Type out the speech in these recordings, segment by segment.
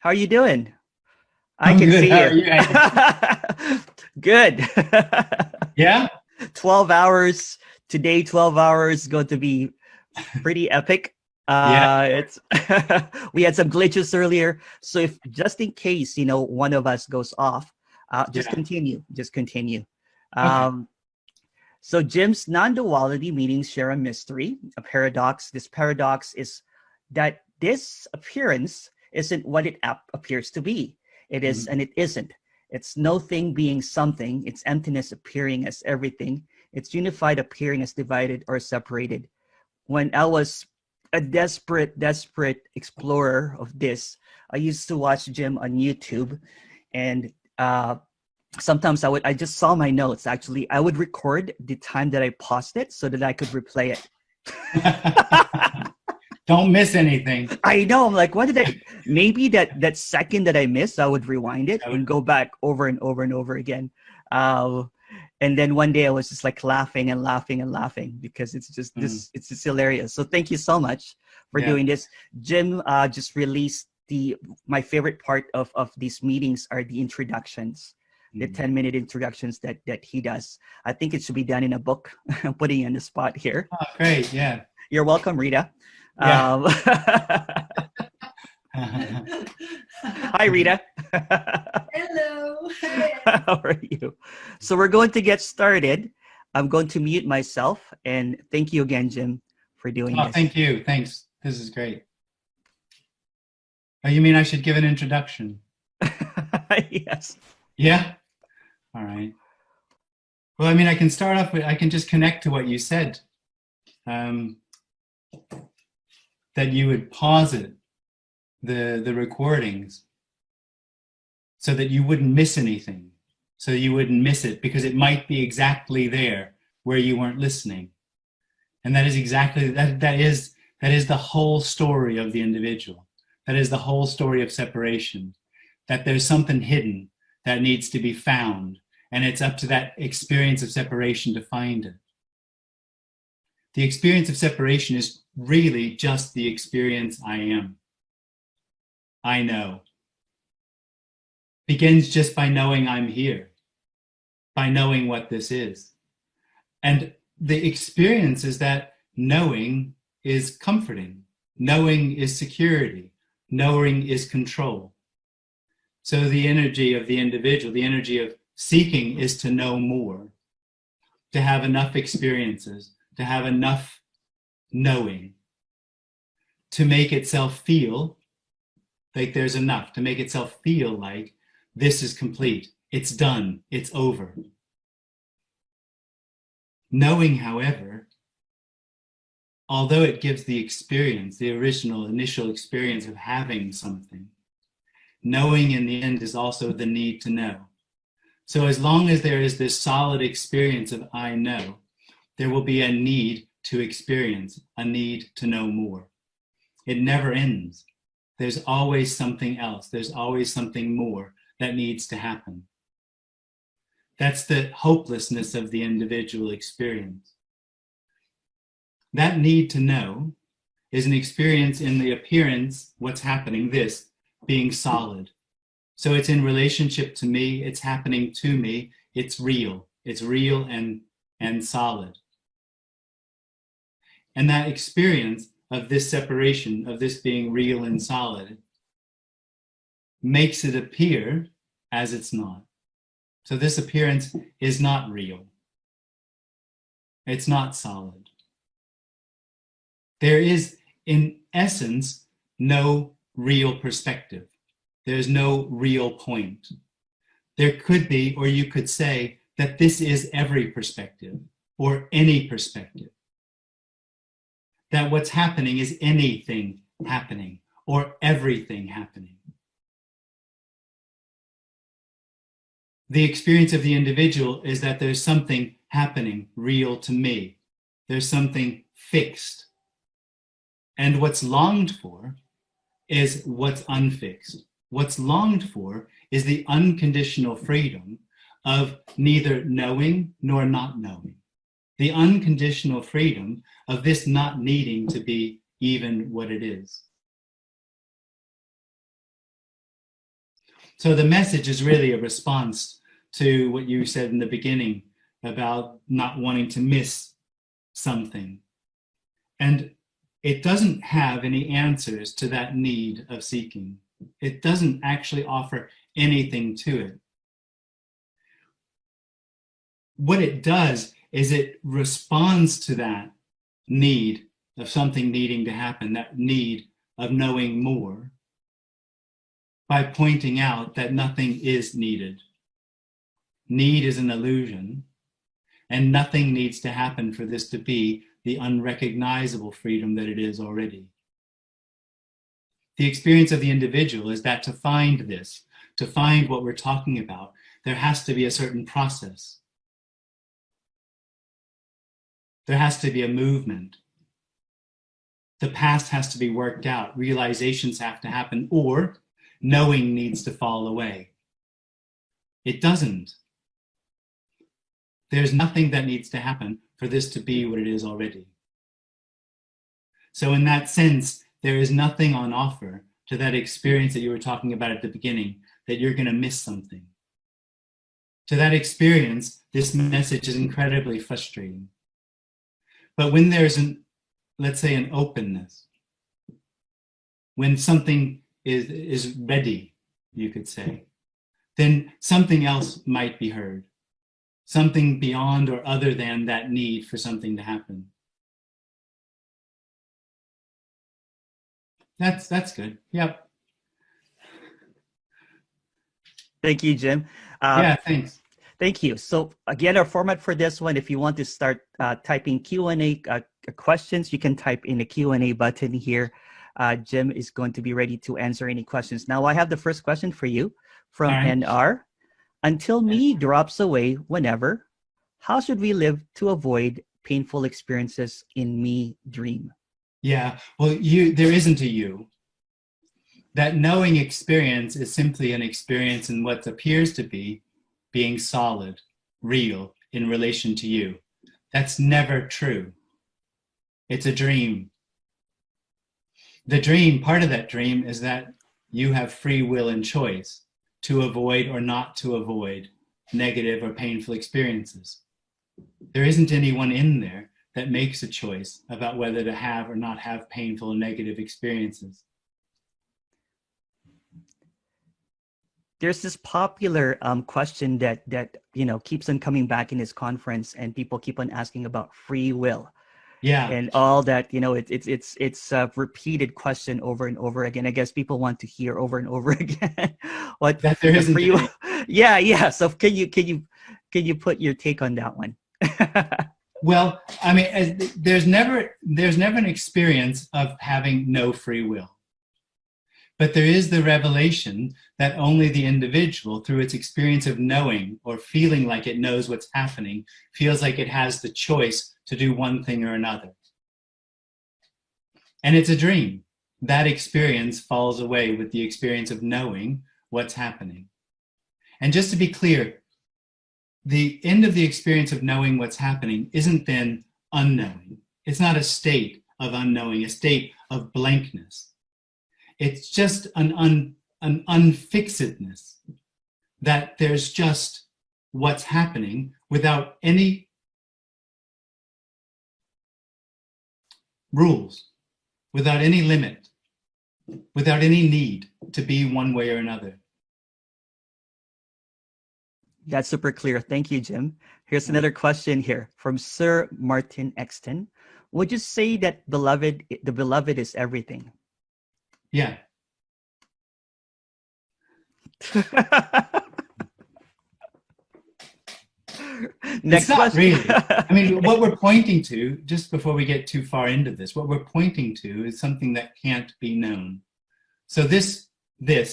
How are you doing? I I'm can good. see How you. are you? Good. Yeah? 12 hours today, 12 hours going to be pretty epic. Yeah. It's we had some glitches earlier, so if just in case, one of us goes off, just Yeah. continue, just continue. Okay. Um, so Jim's non-duality meanings share a mystery, a paradox. This paradox is that this appearance isn't what it appears to be. It is Mhm. and it isn't. It's no thing being something. It's emptiness appearing as everything. It's unified appearing as divided or separated. When I was a desperate explorer of this, I used to watch Jim on YouTube, and sometimes I just saw my notes. Actually, I would record the time that I paused it so that I could replay it. Don't miss anything. I know. I'm like, what did I? Maybe that second that I missed, I would rewind it I would, and go back over and over and over again. Uh, and then one day I was just like laughing and laughing and laughing because it's just mm, this. It's just hilarious. So thank you so much for yeah. doing this. Jim just released the my favorite part of these meetings are the introductions, the Mm. 10-minute introductions that he does. I think it should be done in a book. I'm putting you on the spot here. Oh, great. Yeah. You're welcome, Rita. Yeah. Um, Hi, Rita. Hello. How are you? So we're going to get started. I'm going to mute myself and thank you again, Jim, for doing Oh, this. thank you. Thanks. This is great. Oh, you mean I should give an introduction? Yes. Yeah. All right. Well, I mean, I can start off with, I can just connect to what you said, um, that you would pause it, the recordings, so that you wouldn't miss anything, so you wouldn't miss it because it might be exactly there where you weren't listening. And that is exactly that is the whole story of the individual. That is the whole story of separation, that there's something hidden that needs to be found, and it's up to that experience of separation to find it. The experience of separation is really just the experience I am. I know. Begins just by knowing I'm here, by knowing what this is. And the experience is that knowing is comforting, knowing is security, knowing is control. So the energy of the individual, the energy of seeking is to know more, to have enough experiences, to have enough knowing, to make itself feel like there's enough, to make itself feel like this is complete, it's done, it's over. Knowing, however, although it gives the experience, the original initial experience of having something, knowing in the end is also the need to know. So as long as there is this solid experience of I know, there will be a need to experience, a need to know more. It never ends. There's always something else. There's always something more that needs to happen. That's the hopelessness of the individual experience. That need to know is an experience in the appearance, what's happening, this being solid. So it's in relationship to me, it's happening to me, it's real and solid. And that experience of this separation, of this being real and solid, makes it appear as it's not. So this appearance is not real. It's not solid. There is, in essence, no real perspective. There's no real point. There could be, or you could say, that this is every perspective, or any perspective. That what's happening is anything happening, or everything happening. The experience of the individual is that there's something happening real to me. There's something fixed. And what's longed for is what's unfixed. What's longed for is the unconditional freedom of neither knowing nor not knowing. The unconditional freedom of this not needing to be even what it is. So the message is really a response to what you said in the beginning about not wanting to miss something. And it doesn't have any answers to that need of seeking. It doesn't actually offer anything to it. What it does is it responds to that need of something needing to happen, that need of knowing more, by pointing out that nothing is needed. Need is an illusion, and nothing needs to happen for this to be the unrecognizable freedom that it is already. The experience of the individual is that to find this, to find what we're talking about, there has to be a certain process. There has to be a movement. The past has to be worked out. Realizations have to happen, or knowing needs to fall away. It doesn't. There's nothing that needs to happen for this to be what it is already. So in that sense, there is nothing on offer to that experience that you were talking about at the beginning, that you're going to miss something. To that experience, this message is incredibly frustrating. But when there's let's say an openness, when something is ready, you could say, then something else might be heard. Something beyond or other than that need for something to happen. That's good. Yep. Thank you, Jim. Yeah, thanks. Thank you. So again, our format for this one, if you want to start typing Q&A questions, you can type in the Q&A button here. Jim is going to be ready to answer any questions. Now I have the first question for you from NR. Until me drops away whenever, how should we live to avoid painful experiences in me dream? Yeah, well, there isn't a you. That knowing experience is simply an experience in what appears to be being solid, real, in relation to you. That's never true. It's a dream. The dream, part of that dream is that you have free will and choice to avoid or not to avoid negative or painful experiences. There isn't anyone in there that makes a choice about whether to have or not have painful or negative experiences. There's this popular question that keeps on coming back in this conference, and people keep on asking about free will. Yeah. And all that, it's a repeated question over and over again. I guess people want to hear over and over again what that there isn't free will. Yeah. So can you put your take on that one? Well, I mean, there's never an experience of having no free will. But there is the revelation that only the individual, through its experience of knowing or feeling like it knows what's happening, feels like it has the choice to do one thing or another. And it's a dream. That experience falls away with the experience of knowing what's happening. And just to be clear, the end of the experience of knowing what's happening isn't then unknowing. It's not a state of unknowing, a state of blankness. It's just an unfixedness, that there's just what's happening without any rules, without any limit, without any need to be one way or another. That's super clear. Thank you, Jim. Here's another question here from Sir Martin Exton. Would you say that the beloved is everything? Yeah. Next it's not question. Really. I mean, what we're pointing to, just before we get too far into this, what we're pointing to is something that can't be known. So this,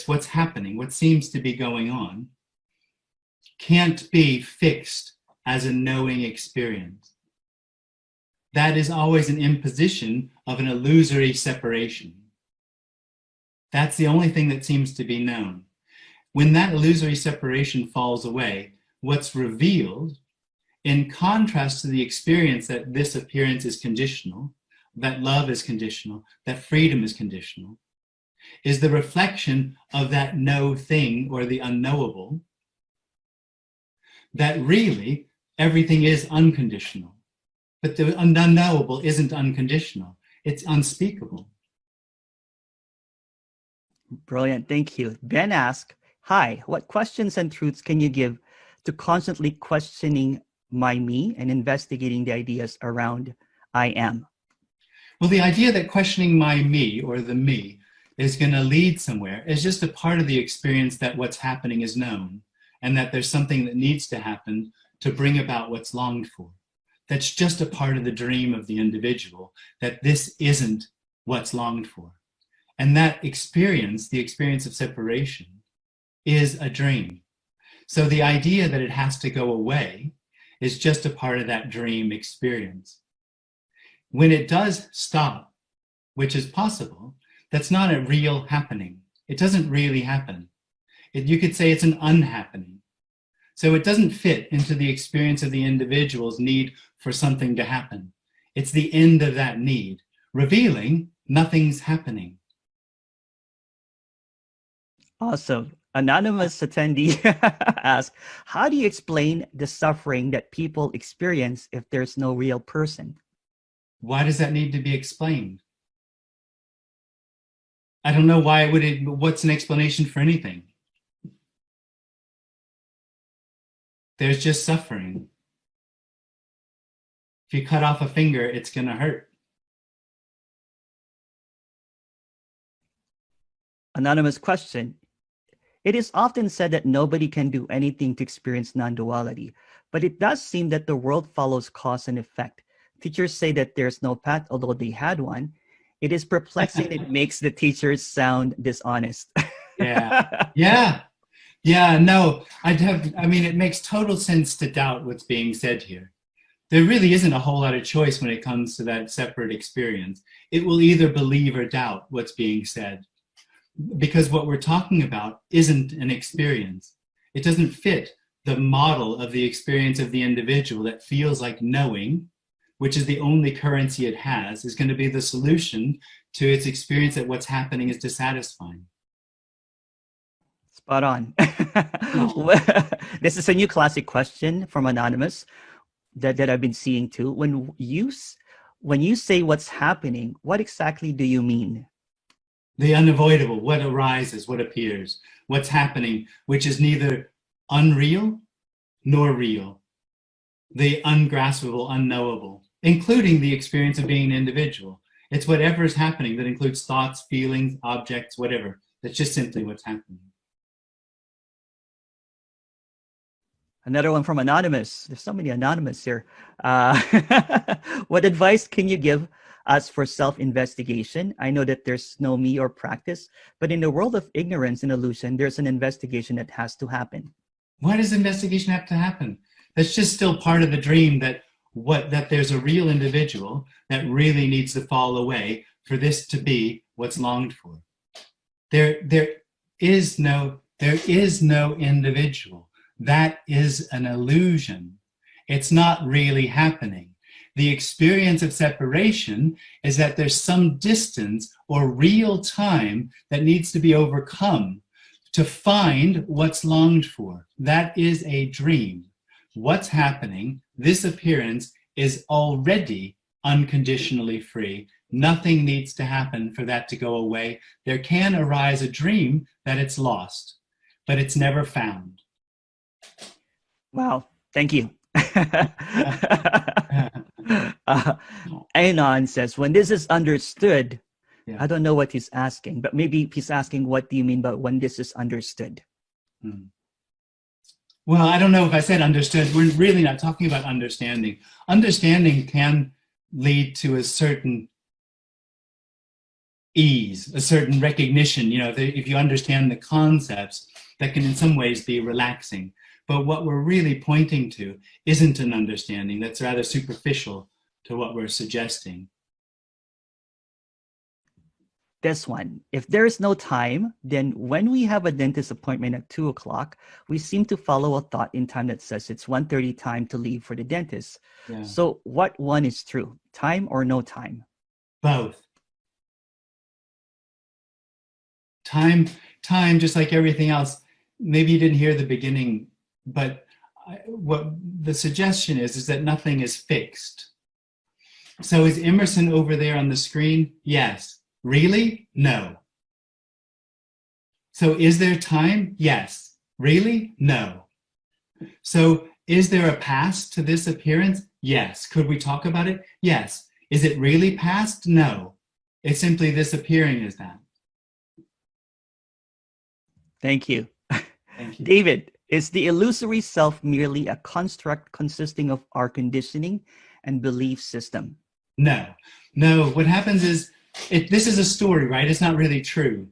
what's happening, what seems to be going on, can't be fixed as a knowing experience. That is always an imposition of an illusory separation. That's the only thing that seems to be known. When that illusory separation falls away, what's revealed, in contrast to the experience that this appearance is conditional, that love is conditional, that freedom is conditional, is the reflection of that no thing or the unknowable, that really everything is unconditional. But the unknowable isn't unconditional. It's unspeakable. Brilliant. Thank you. Ben asked, hi, what questions and truths can you give to constantly questioning my me and investigating the ideas around I am? Well, the idea that questioning my me or the me is going to lead somewhere is just a part of the experience that what's happening is known and that there's something that needs to happen to bring about what's longed for. That's just a part of the dream of the individual, that this isn't what's longed for. And that experience, the experience of separation, is a dream. So the idea that it has to go away is just a part of that dream experience. When it does stop, which is possible, that's not a real happening. It doesn't really happen. You could say it's an unhappening. So it doesn't fit into the experience of the individual's need for something to happen. It's the end of that need, revealing nothing's happening. Awesome. Anonymous attendee asked, how do you explain the suffering that people experience if there's no real person? Why does that need to be explained? I don't know why what's an explanation for anything? There's just suffering. If you cut off a finger, it's going to hurt. Anonymous question. It is often said that nobody can do anything to experience non-duality, but it does seem that the world follows cause and effect. Teachers say that there's no path, although they had one. It is perplexing. It makes the teachers sound dishonest. Yeah, no, I mean, it makes total sense to doubt what's being said here. There really isn't a whole lot of choice when it comes to that separate experience. It will either believe or doubt what's being said, because what we're talking about isn't an experience. It doesn't fit the model of the experience of the individual that feels like knowing, which is the only currency it has, is going to be the solution to its experience that what's happening is dissatisfying. Spot on. This is a new classic question from Anonymous that I've been seeing too. When you say what's happening, what exactly do you mean? The unavoidable, what arises, what appears, what's happening, which is neither unreal nor real. The ungraspable, unknowable, including the experience of being an individual. It's whatever is happening that includes thoughts, feelings, objects, whatever. That's just simply what's happening. Another one from Anonymous. There's so many Anonymous here. What advice can you give us for self-investigation? I know that there's no me or practice, but in the world of ignorance and illusion, there's an investigation that has to happen. Why does investigation have to happen? That's just still part of the dream that there's a real individual that really needs to fall away for this to be what's longed for. There is no individual. That is an illusion. It's not really happening. The experience of separation is that there's some distance or real time that needs to be overcome to find what's longed for. That is a dream. What's happening, this appearance, is already unconditionally free. Nothing needs to happen for that to go away. There can arise a dream that it's lost, but it's never found. Wow, thank you. Anon says, when this is understood, I don't know what he's asking, but maybe he's asking, what do you mean by when this is understood? Well, I don't know if I said understood. We're really not talking about understanding. Understanding can lead to a certain ease, a certain recognition. You know, if you understand the concepts, that can in some ways be relaxing. But what we're really pointing to isn't an understanding. That's rather superficial to what we're suggesting. This one, if there is no time, then when we have a dentist appointment at 2 o'clock, we seem to follow a thought in time that says it's 1:30 time to leave for the dentist. Yeah. So what one is true, time or no time? Both. Time, just like everything else, maybe you didn't hear the beginning, but what the suggestion is that nothing is fixed. So is Emerson over there on the screen? Yes. Really? No. So is there time? Yes. Really? No. So is there a past to this appearance? Yes. Could we talk about it? Yes. Is it really past? No. It's simply this appearing as that. Thank you. Thank you. David, is the illusory self merely a construct consisting of our conditioning and belief system? No. What happens is, this is a story, right? It's not really true.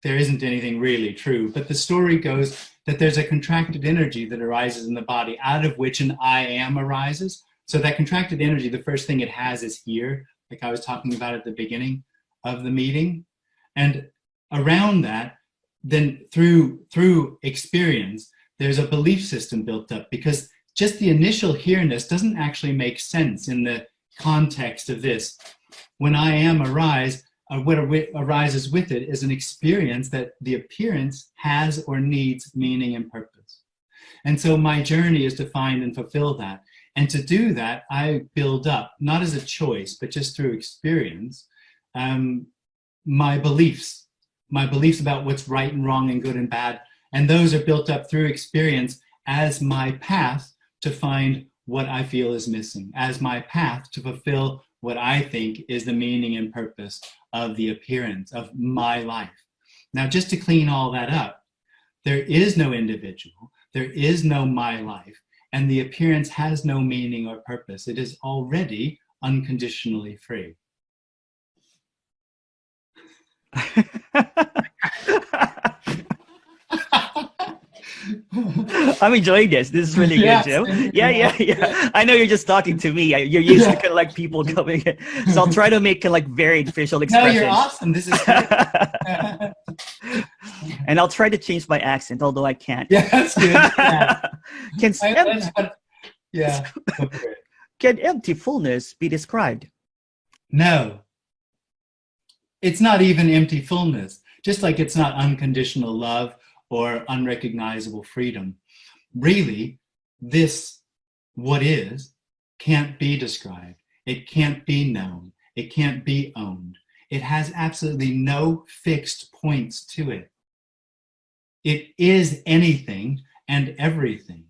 There isn't anything really true, but the story goes that there's a contracted energy that arises in the body, out of which an I am arises. So that contracted energy, the first thing it has is here, like I was talking about at the beginning of the meeting. And around that, then through experience, there's a belief system built up, because just the initial here-ness doesn't actually make sense in the context of this. When I am arise, what arises with it is an experience that the appearance has or needs meaning and purpose. And so my journey is to find and fulfill that. And to do that, I build up, not as a choice, but just through experience, my beliefs about what's right and wrong and good and bad. And those are built up through experience as my path to find what I feel is missing, as my path to fulfill what I think is the meaning and purpose of the appearance of my life. Now, just to clean all that up, there is no individual, there is no my life, and the appearance has no meaning or purpose. It is already unconditionally free. I'm enjoying this. This is really good, Jim. Yeah. I know you're just talking to me. You're used to kind of like people coming in. So I'll try to make kind of like varied facial expressions. No, you're awesome. This is great. And I'll try to change my accent, although I can't. Yeah, that's good. Yeah. Can empty fullness be described? No. It's not even empty fullness. Just like it's not unconditional love or unrecognizable freedom. Really, this, what is, can't be described. It can't be known. It can't be owned. It has absolutely no fixed points to it. It is anything and everything.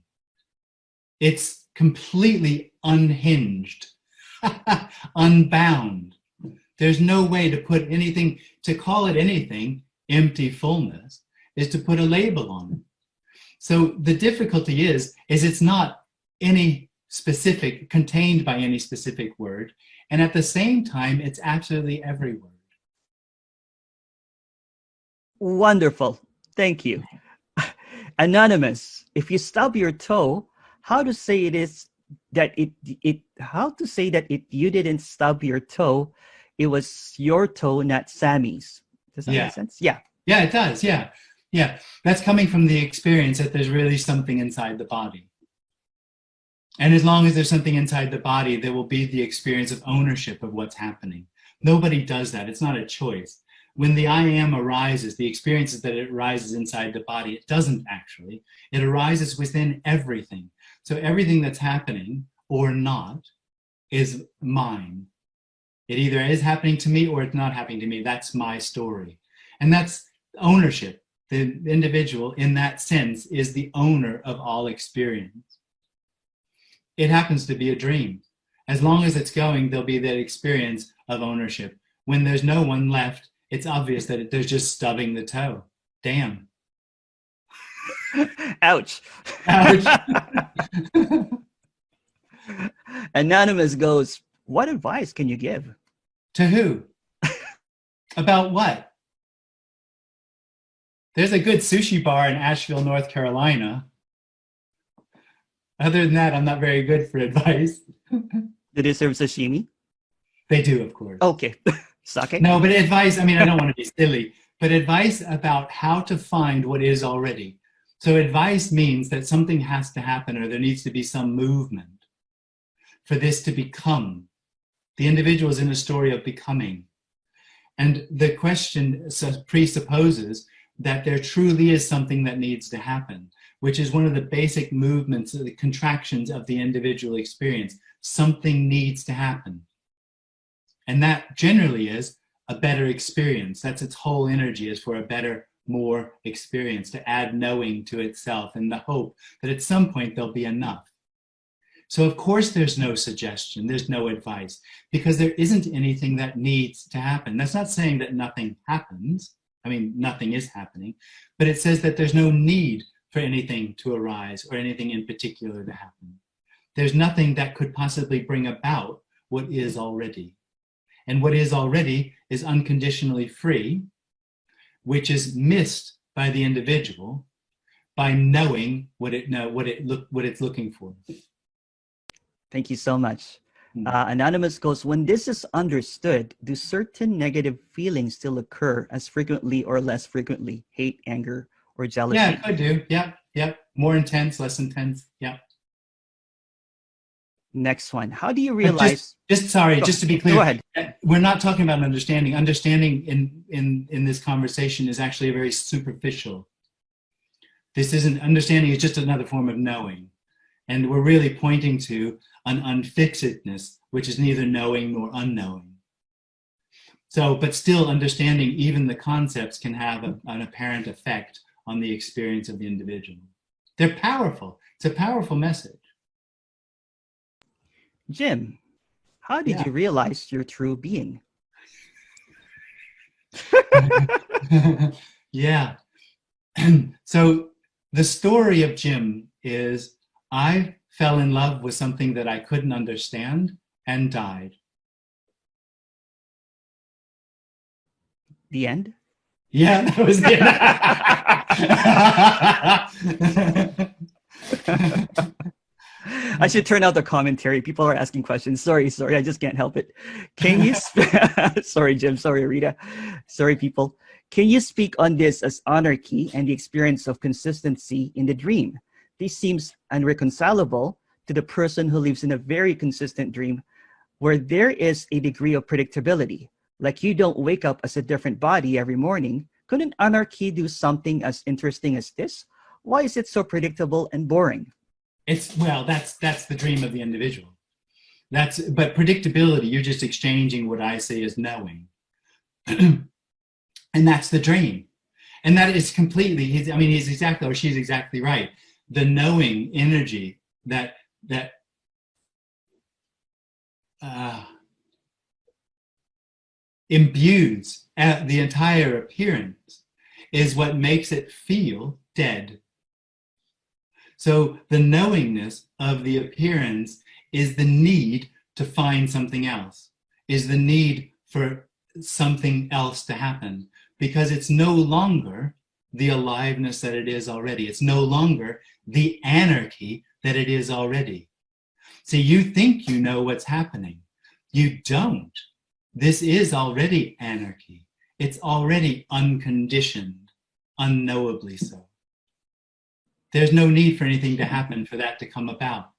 It's completely unhinged, unbound. There's no way to put anything, to call it anything, empty fullness, is to put a label on it. So the difficulty is it's not any specific, contained by any specific word, and at the same time, it's absolutely every word. Wonderful. Thank you. Anonymous, if you stub your toe, how to say you didn't stub your toe, it was your toe, not Sammy's. Does that make sense? Yeah. Yeah, it does. Yeah. That's coming from the experience that there's really something inside the body. And as long as there's something inside the body, there will be the experience of ownership of what's happening. Nobody does that. It's not a choice. When the I am arises, the experience is that it arises inside the body. It doesn't actually. It arises within everything. So everything that's happening or not is mine. It either is happening to me or it's not happening to me. That's my story. And that's ownership. The individual, in that sense, is the owner of all experience. It happens to be a dream. As long as it's going, there'll be that experience of ownership. When there's no one left, it's obvious that there's just stubbing the toe. Damn. Ouch. Anonymous goes, what advice can you give? To who? About what? There's a good sushi bar in Asheville, North Carolina. Other than that, I'm not very good for advice. Do they serve sashimi? They do, of course. Okay. Sake? No, but advice, I mean, I don't want to be silly, but advice about how to find what is already. So advice means that something has to happen, or there needs to be some movement for this to become. The individual is in a story of becoming. And the question presupposes that there truly is something that needs to happen, which is one of the basic movements, the contractions of the individual experience. Something needs to happen. And that generally is a better experience. That's its whole energy, is for a better, more experience, to add knowing to itself in the hope that at some point there'll be enough. So of course there's no suggestion, there's no advice, because there isn't anything that needs to happen. That's not saying that nothing happens. I mean, nothing is happening, but it says that there's no need for anything to arise or anything in particular to happen. There's nothing that could possibly bring about what is already. And what is already is unconditionally free, which is missed by the individual by knowing what it's looking for. Thank you so much. Anonymous goes, when this is understood, do certain negative feelings still occur as frequently or less frequently? Hate, anger, or jealousy? Yeah, it could do. Yep. More intense, less intense. Yep. Next one. How do you realize? Just to be clear. Go ahead. We're not talking about understanding. Understanding in this conversation is actually a very superficial. This isn't understanding. It's just another form of knowing. And we're really pointing to an unfixedness, which is neither knowing nor unknowing. So, but still understanding even the concepts can have an apparent effect on the experience of the individual. They're powerful. It's a powerful message. Jim, how did you realize your true being? Yeah. So the story of Jim is, I fell in love with something that I couldn't understand and died. The end? Yeah, that was the end. I should turn out the commentary. People are asking questions. Sorry, I just can't help it. Can you sorry, Jim, sorry, Rita. Sorry, people. Can you speak on this as anarchy and the experience of consistency in the dream? This seems irreconcilable to the person who lives in a very consistent dream where there is a degree of predictability. Like you don't wake up as a different body every morning. Couldn't anarchy do something as interesting as this? Why is it so predictable and boring? That's the dream of the individual. But predictability, you're just exchanging what I say as knowing. And that's the dream. And that is completely, he's exactly, or she's exactly right. The knowing energy that imbues the entire appearance is what makes it feel dead. So the knowingness of the appearance is the need to find something else, is the need for something else to happen, because it's no longer the aliveness that it is already. It's no longer the anarchy that it is already. See, you think you know what's happening. You don't. This is already anarchy. It's already unconditioned, unknowably so. There's no need for anything to happen for that to come about.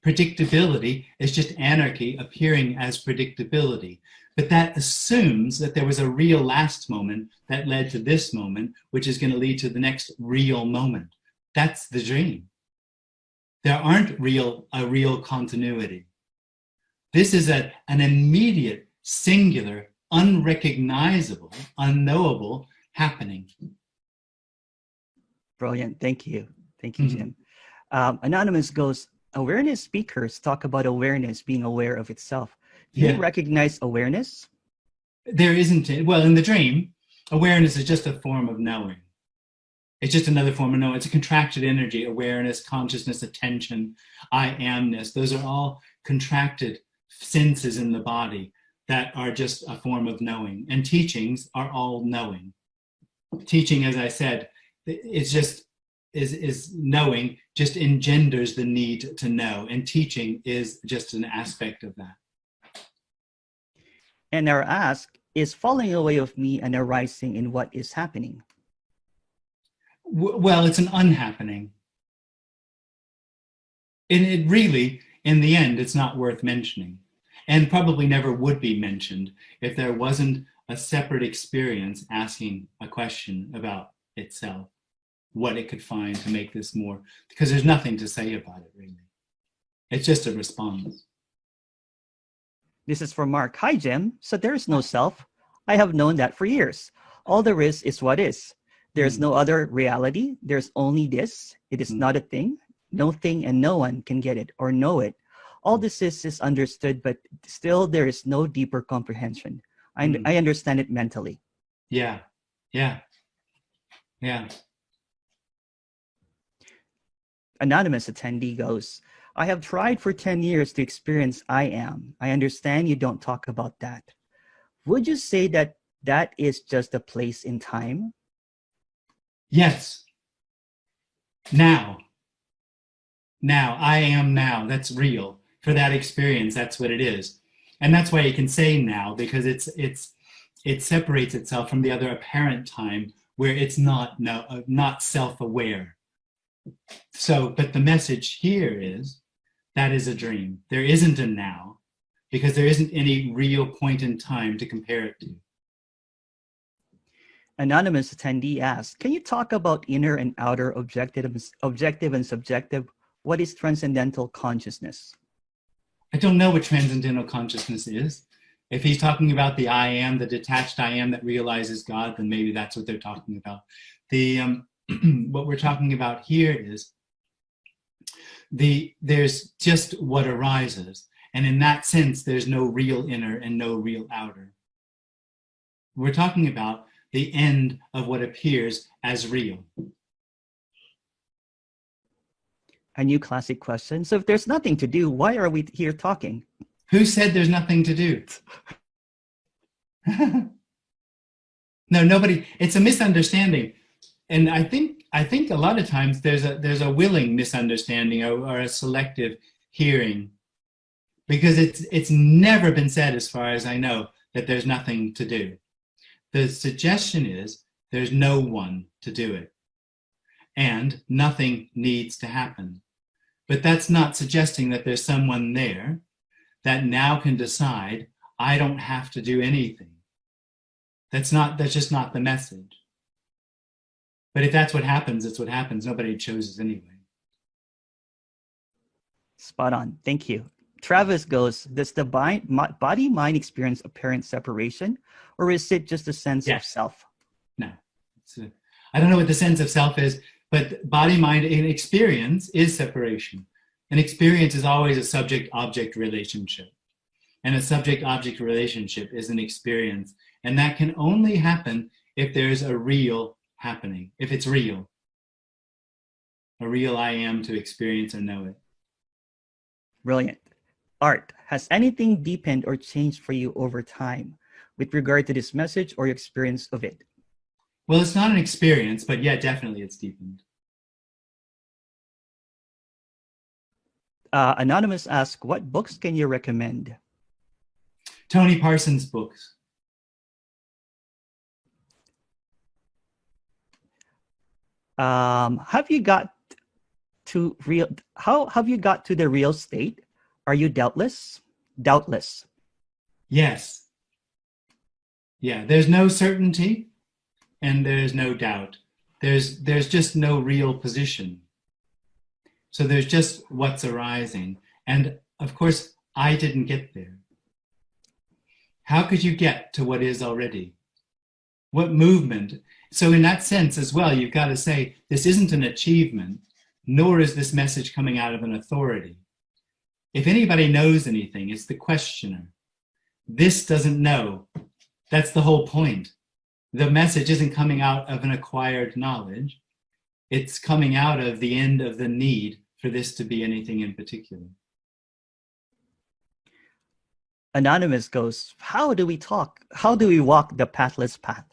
Predictability is just anarchy appearing as predictability. But that assumes that there was a real last moment that led to this moment, which is going to lead to the next real moment. That's the dream. There aren't a real continuity. This is an immediate, singular, unrecognizable, unknowable happening. Brilliant. Thank you. Thank you, Jim. Anonymous goes, awareness speakers talk about awareness being aware of itself. Do you recognize awareness? There isn't. Well, in the dream, awareness is just a form of knowing. It's just another form of knowing. It's a contracted energy, awareness, consciousness, attention, I amness. Those are all contracted senses in the body that are just a form of knowing. And teachings are all knowing. Teaching, as I said, it's just is knowing, just engenders the need to know. And teaching is just an aspect of that. And our ask, is falling away of me an arising in what is happening? Well, it's an unhappening. And it really, in the end, it's not worth mentioning. And probably never would be mentioned if there wasn't a separate experience asking a question about itself, what it could find to make this more, because there's nothing to say about it really. It's just a response. This is from Mark. Hi, Jim. So there is no self. I have known that for years. All there is what is. There's no other reality. There's only this. It is not a thing. No thing and no one can get it or know it. All this is understood, but still there is no deeper comprehension. I understand it mentally. Yeah. Anonymous attendee goes, I have tried for 10 years to experience I am. I understand you don't talk about that. Would you say that that is just a place in time? Yes. Now, I am now. That's real. For that experience, that's what it is. And that's why you can say now, because it separates itself from the other apparent time where it's not self-aware. So, but the message here is that is a dream. There isn't a now, because there isn't any real point in time to compare it to. Anonymous attendee asks, can you talk about inner and outer, objective and subjective? What is transcendental consciousness? I don't know what transcendental consciousness is. If he's talking about the I am, the detached I am that realizes God, then maybe that's what they're talking about. What we're talking about here is there's just what arises. And in that sense, there's no real inner and no real outer. We're talking about the end of what appears as real. A new classic question. So if there's nothing to do, why are we here talking? Who said there's nothing to do? No, nobody. It's a misunderstanding. And I think a lot of times there's a willing misunderstanding or a selective hearing, because it's never been said, as far as I know, that there's nothing to do. The suggestion is there's no one to do it, and nothing needs to happen. But that's not suggesting that there's someone there that now can decide, I don't have to do anything. That's just not the message. But if that's what happens, it's what happens. Nobody chooses anyway. Spot on. Thank you. Travis goes, does the body-mind experience apparent separation, or is it just a sense of self? No. I don't know what the sense of self is, but body-mind in experience is separation. An experience is always a subject-object relationship. And a subject-object relationship is an experience. And that can only happen if there's a real happening, if it's real. A real I am to experience or know it. Brilliant. Art, has anything deepened or changed for you over time with regard to this message or your experience of it? Well, it's not an experience, but yeah, definitely it's deepened. Anonymous asks, what books can you recommend? Tony Parsons' books. How have you got to the real state? Are you doubtless? Doubtless. Yes. Yeah, there's no certainty and there's no doubt. There's just no real position. So there's just what's arising. And of course, I didn't get there. How could you get to what is already? What movement? So in that sense as well, you've got to say, this isn't an achievement, nor is this message coming out of an authority. If anybody knows anything, it's the questioner. This doesn't know. That's the whole point. The message isn't coming out of an acquired knowledge. It's coming out of the end of the need for this to be anything in particular. Anonymous goes, how do we walk the pathless path?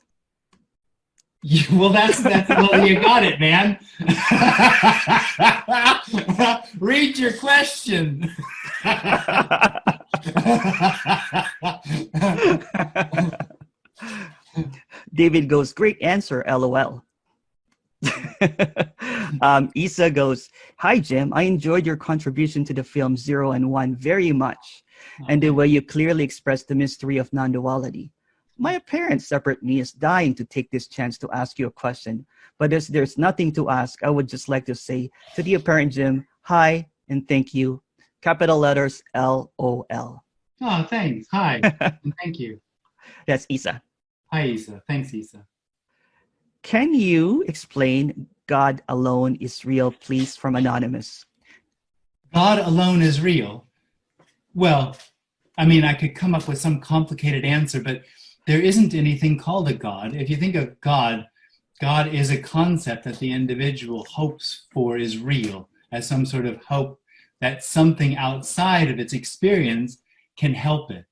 Well, well, you got it, man. Read your question. David goes, great answer, LOL. Isa goes, hi, Jim. I enjoyed your contribution to the film 0 and 1 very much, and the way you clearly expressed the mystery of non-duality. My apparent separate me is dying to take this chance to ask you a question, but as there's nothing to ask, I would just like to say to the apparent Jim, hi and thank you. Capital letters LOL. Oh, thanks. Hi. And thank you. That's Isa. Hi, Isa. Thanks, Isa. Can you explain God alone is real, please, from Anonymous? God alone is real. Well, I mean, I could come up with some complicated answer, but there isn't anything called a God. If you think of God, God is a concept that the individual hopes for is real, as some sort of hope that something outside of its experience can help it.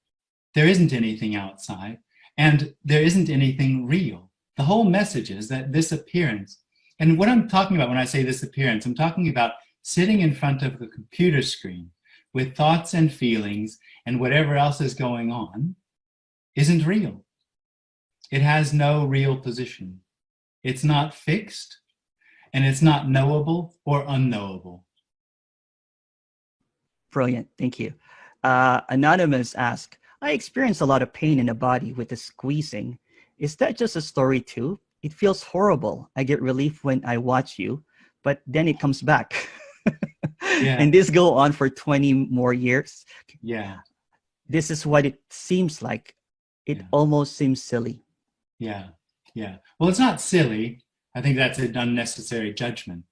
There isn't anything outside, and there isn't anything real. The whole message is that this appearance, and what I'm talking about when I say this appearance, I'm talking about sitting in front of a computer screen with thoughts and feelings and whatever else is going on, isn't real. It has no real position. It's not fixed, and it's not knowable or unknowable. Brilliant. Thank you. Anonymous asks, I experience a lot of pain in the body with the squeezing. Is that just a story too? It feels horrible. I get relief when I watch you, but then it comes back. Yeah. And this go on for 20 more years. Yeah. This is what it seems like. It almost seems silly. Yeah. Yeah. Well, it's not silly. I think that's an unnecessary judgment.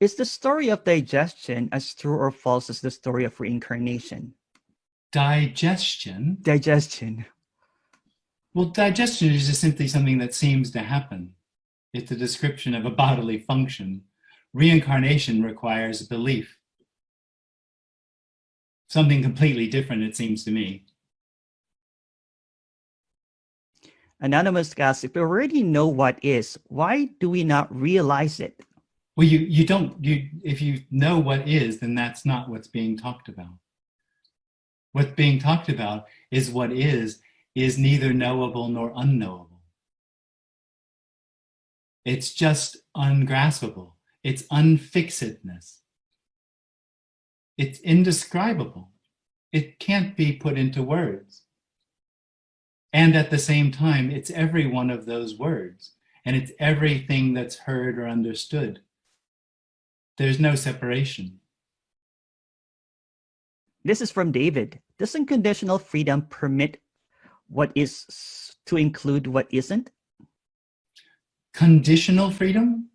Is the story of digestion as true or false as the story of reincarnation? Digestion? Digestion. Well, digestion is just simply something that seems to happen. It's a description of a bodily function. Reincarnation requires belief. Something completely different, it seems to me. Anonymous asks, if we already know what is, why do we not realize it? Well, if you know what is, then that's not what's being talked about. What's being talked about is what is neither knowable nor unknowable. It's just ungraspable. It's unfixedness. It's indescribable. It can't be put into words. And at the same time, it's every one of those words, and it's everything that's heard or understood. There's no separation. This is from David. Does unconditional freedom permit what is to include what isn't? Conditional freedom?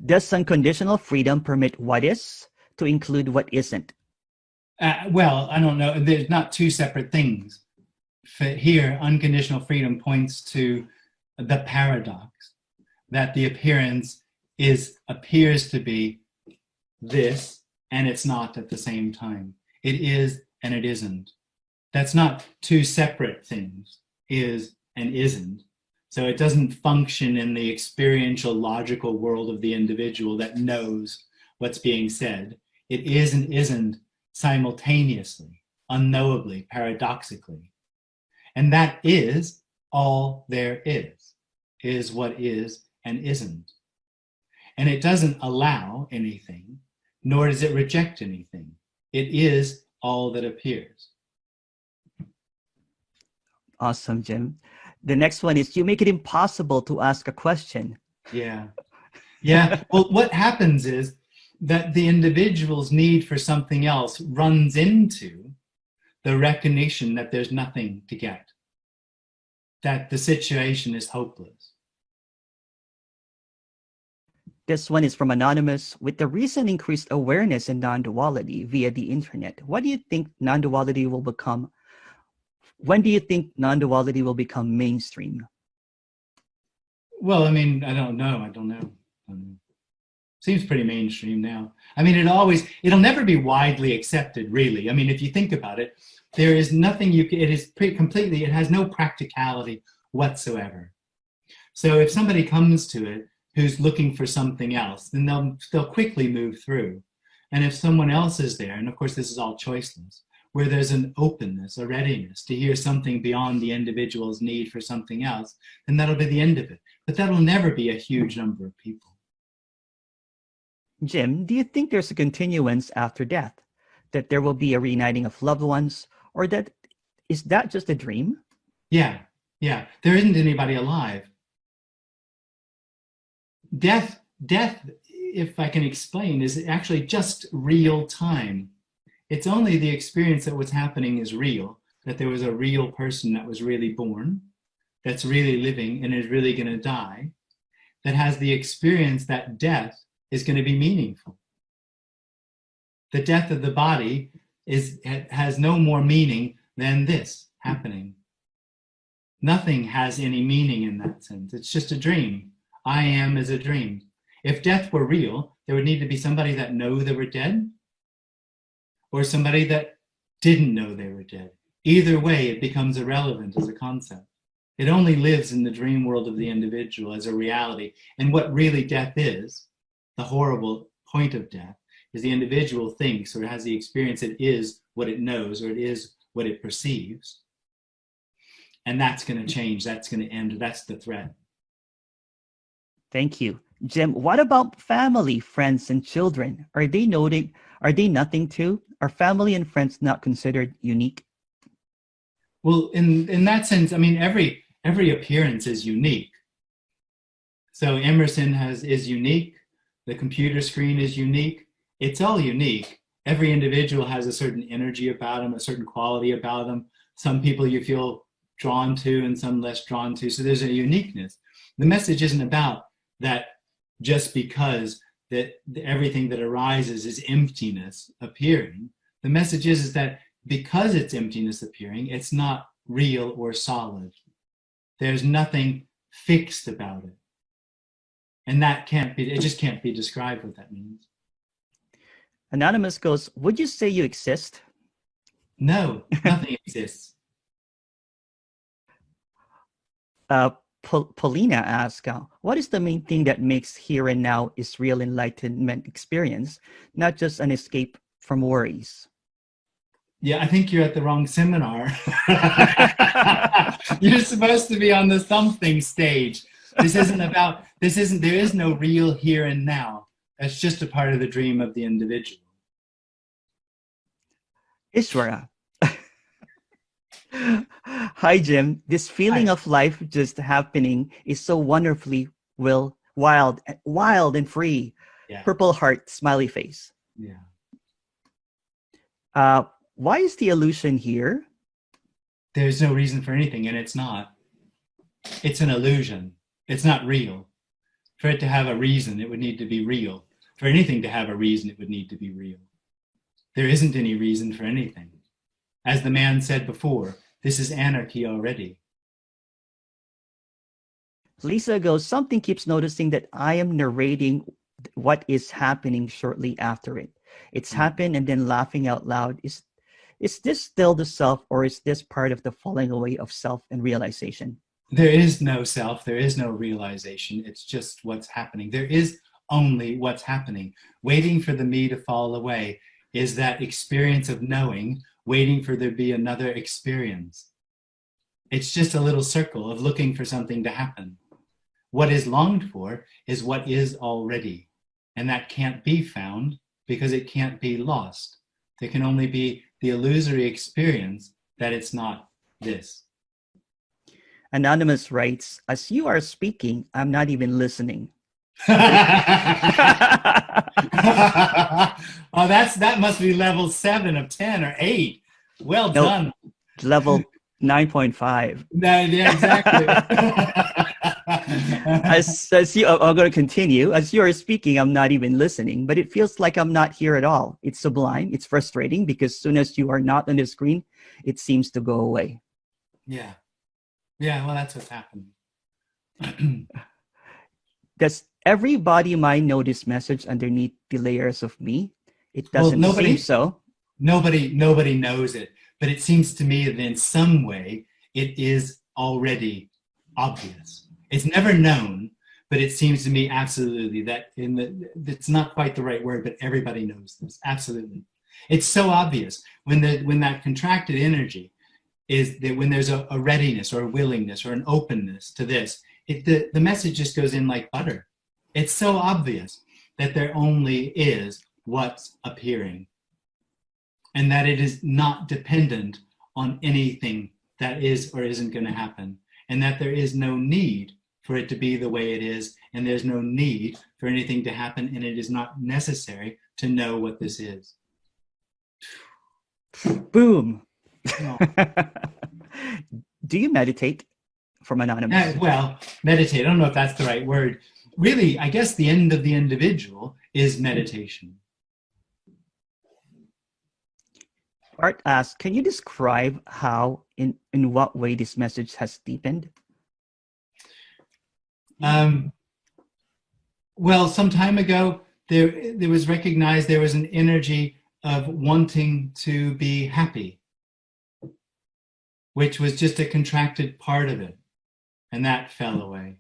Does unconditional freedom permit what is to include what isn't? Well, I don't know. There's not two separate things. Here, unconditional freedom points to the paradox that the appearance appears to be this, and it's not at the same time. It is and it isn't. That's not two separate things, is and isn't. So it doesn't function in the experiential, logical world of the individual that knows what's being said. It is and isn't simultaneously, unknowably, paradoxically. And that is all there is what is and isn't. And it doesn't allow anything, nor does it reject anything. It is all that appears. Awesome, Jim. The next one is, you make it impossible to ask a question. Yeah. Yeah. Well, what happens is that the individual's need for something else runs into the recognition that there's nothing to get, that the situation is hopeless. This one is from Anonymous. With the recent increased awareness in non-duality via the internet, what do you think non-duality will become? When do you think non-duality will become mainstream? Well, I mean, I don't know. Seems pretty mainstream now. I mean, it'll never be widely accepted, really. I mean, if you think about it, there is nothing it has no practicality whatsoever. So if somebody comes to it who's looking for something else, then they'll quickly move through. And if someone else is there, and of course this is all choiceless, where there's an openness, a readiness to hear something beyond the individual's need for something else, then that'll be the end of it. But that'll never be a huge number of people. Jim, do you think there's a continuance after death? That there will be a reuniting of loved ones, or that is that just a dream? Yeah, yeah. There isn't anybody alive. Death, if I can explain, is actually just real time. It's only the experience that what's happening is real, that there was a real person that was really born, that's really living and is really going to die, that has the experience that death is going to be meaningful. The death of the body has no more meaning than this happening. Nothing has any meaning in that sense. It's just a dream. I am is a dream. If death were real, there would need to be somebody that knew they were dead, or somebody that didn't know they were dead. Either way, it becomes irrelevant as a concept. It only lives in the dream world of the individual as a reality. And what really death is, the horrible point of death, is the individual thinks or has the experience it is what it knows, or it is what it perceives. And that's going to change. That's going to end. That's the threat. Thank you. Jim, what about family, friends, and children? Are they nothing too? Are family and friends not considered unique? Well, in that sense, I mean, every appearance is unique. So Emerson is unique. The computer screen is unique. It's all unique. Every individual has a certain energy about them, a certain quality about them. Some people you feel drawn to and some less drawn to. So there's a uniqueness. The message isn't about that just because that everything that arises is emptiness appearing. The message is that because it's emptiness appearing, it's not real or solid. There's nothing fixed about it. And that it just can't be described what that means. Anonymous goes, would you say you exist? No, nothing exists. Paulina asks, what is the main thing that makes here and now is real enlightenment experience, not just an escape from worries? Yeah, I think you're at the wrong seminar. You're supposed to be on the something stage. There is no real here and now. That's just a part of the dream of the individual. Ishwara. Hi, Jim. This feeling of life just happening is so wonderfully wild and free. Yeah. Purple heart, smiley face. Yeah. Why is the illusion here? There's no reason for anything, and it's not. It's an illusion. It's not real. For it to have a reason, it would need to be real. For anything to have a reason, it would need to be real. There isn't any reason for anything. As the man said before, this is anarchy already. Lisa goes, something keeps noticing that I am narrating what is happening shortly after it. It's happened and then laughing out loud. Is this still the self, or is this part of the falling away of self and realization? There is no self. There is no realization. It's just what's happening. There is only what's happening. Waiting for the me to fall away is that experience of knowing, waiting for there to be another experience. It's just a little circle of looking for something to happen. What is longed for is what is already. And that can't be found because it can't be lost. There can only be the illusory experience that it's not this. Anonymous writes, as you are speaking, I'm not even listening. Oh, that must be level 7 of 10 or 8. Well done. Level 9.5. Yeah, exactly. as you, I'm going to continue. As you are speaking, I'm not even listening, but it feels like I'm not here at all. It's sublime. It's frustrating because as soon as you are not on the screen, it seems to go away. Yeah. Yeah, well, that's what's happening. Does everybody mind know this message underneath the layers of me? It doesn't seem so. Nobody knows it, but it seems to me that in some way it is already obvious. It's never known, but it seems to me absolutely that it's not quite the right word, but everybody knows this. Absolutely. It's so obvious when that contracted energy is that when there's a readiness or a willingness or an openness to this, the message just goes in like butter. It's so obvious that there only is what's appearing and that it is not dependent on anything that is or isn't going to happen, and that there is no need for it to be the way it is, and there's no need for anything to happen, and it is not necessary to know what this is. Boom. Oh. Do you meditate? From Anonymous. Well, meditate, I don't know if that's the right word. Really, I guess the end of the individual is meditation. Art asks, can you describe how, in what way this message has deepened? Well, some time ago, there was recognized there was an energy of wanting to be happy, which was just a contracted part of it, and that fell away.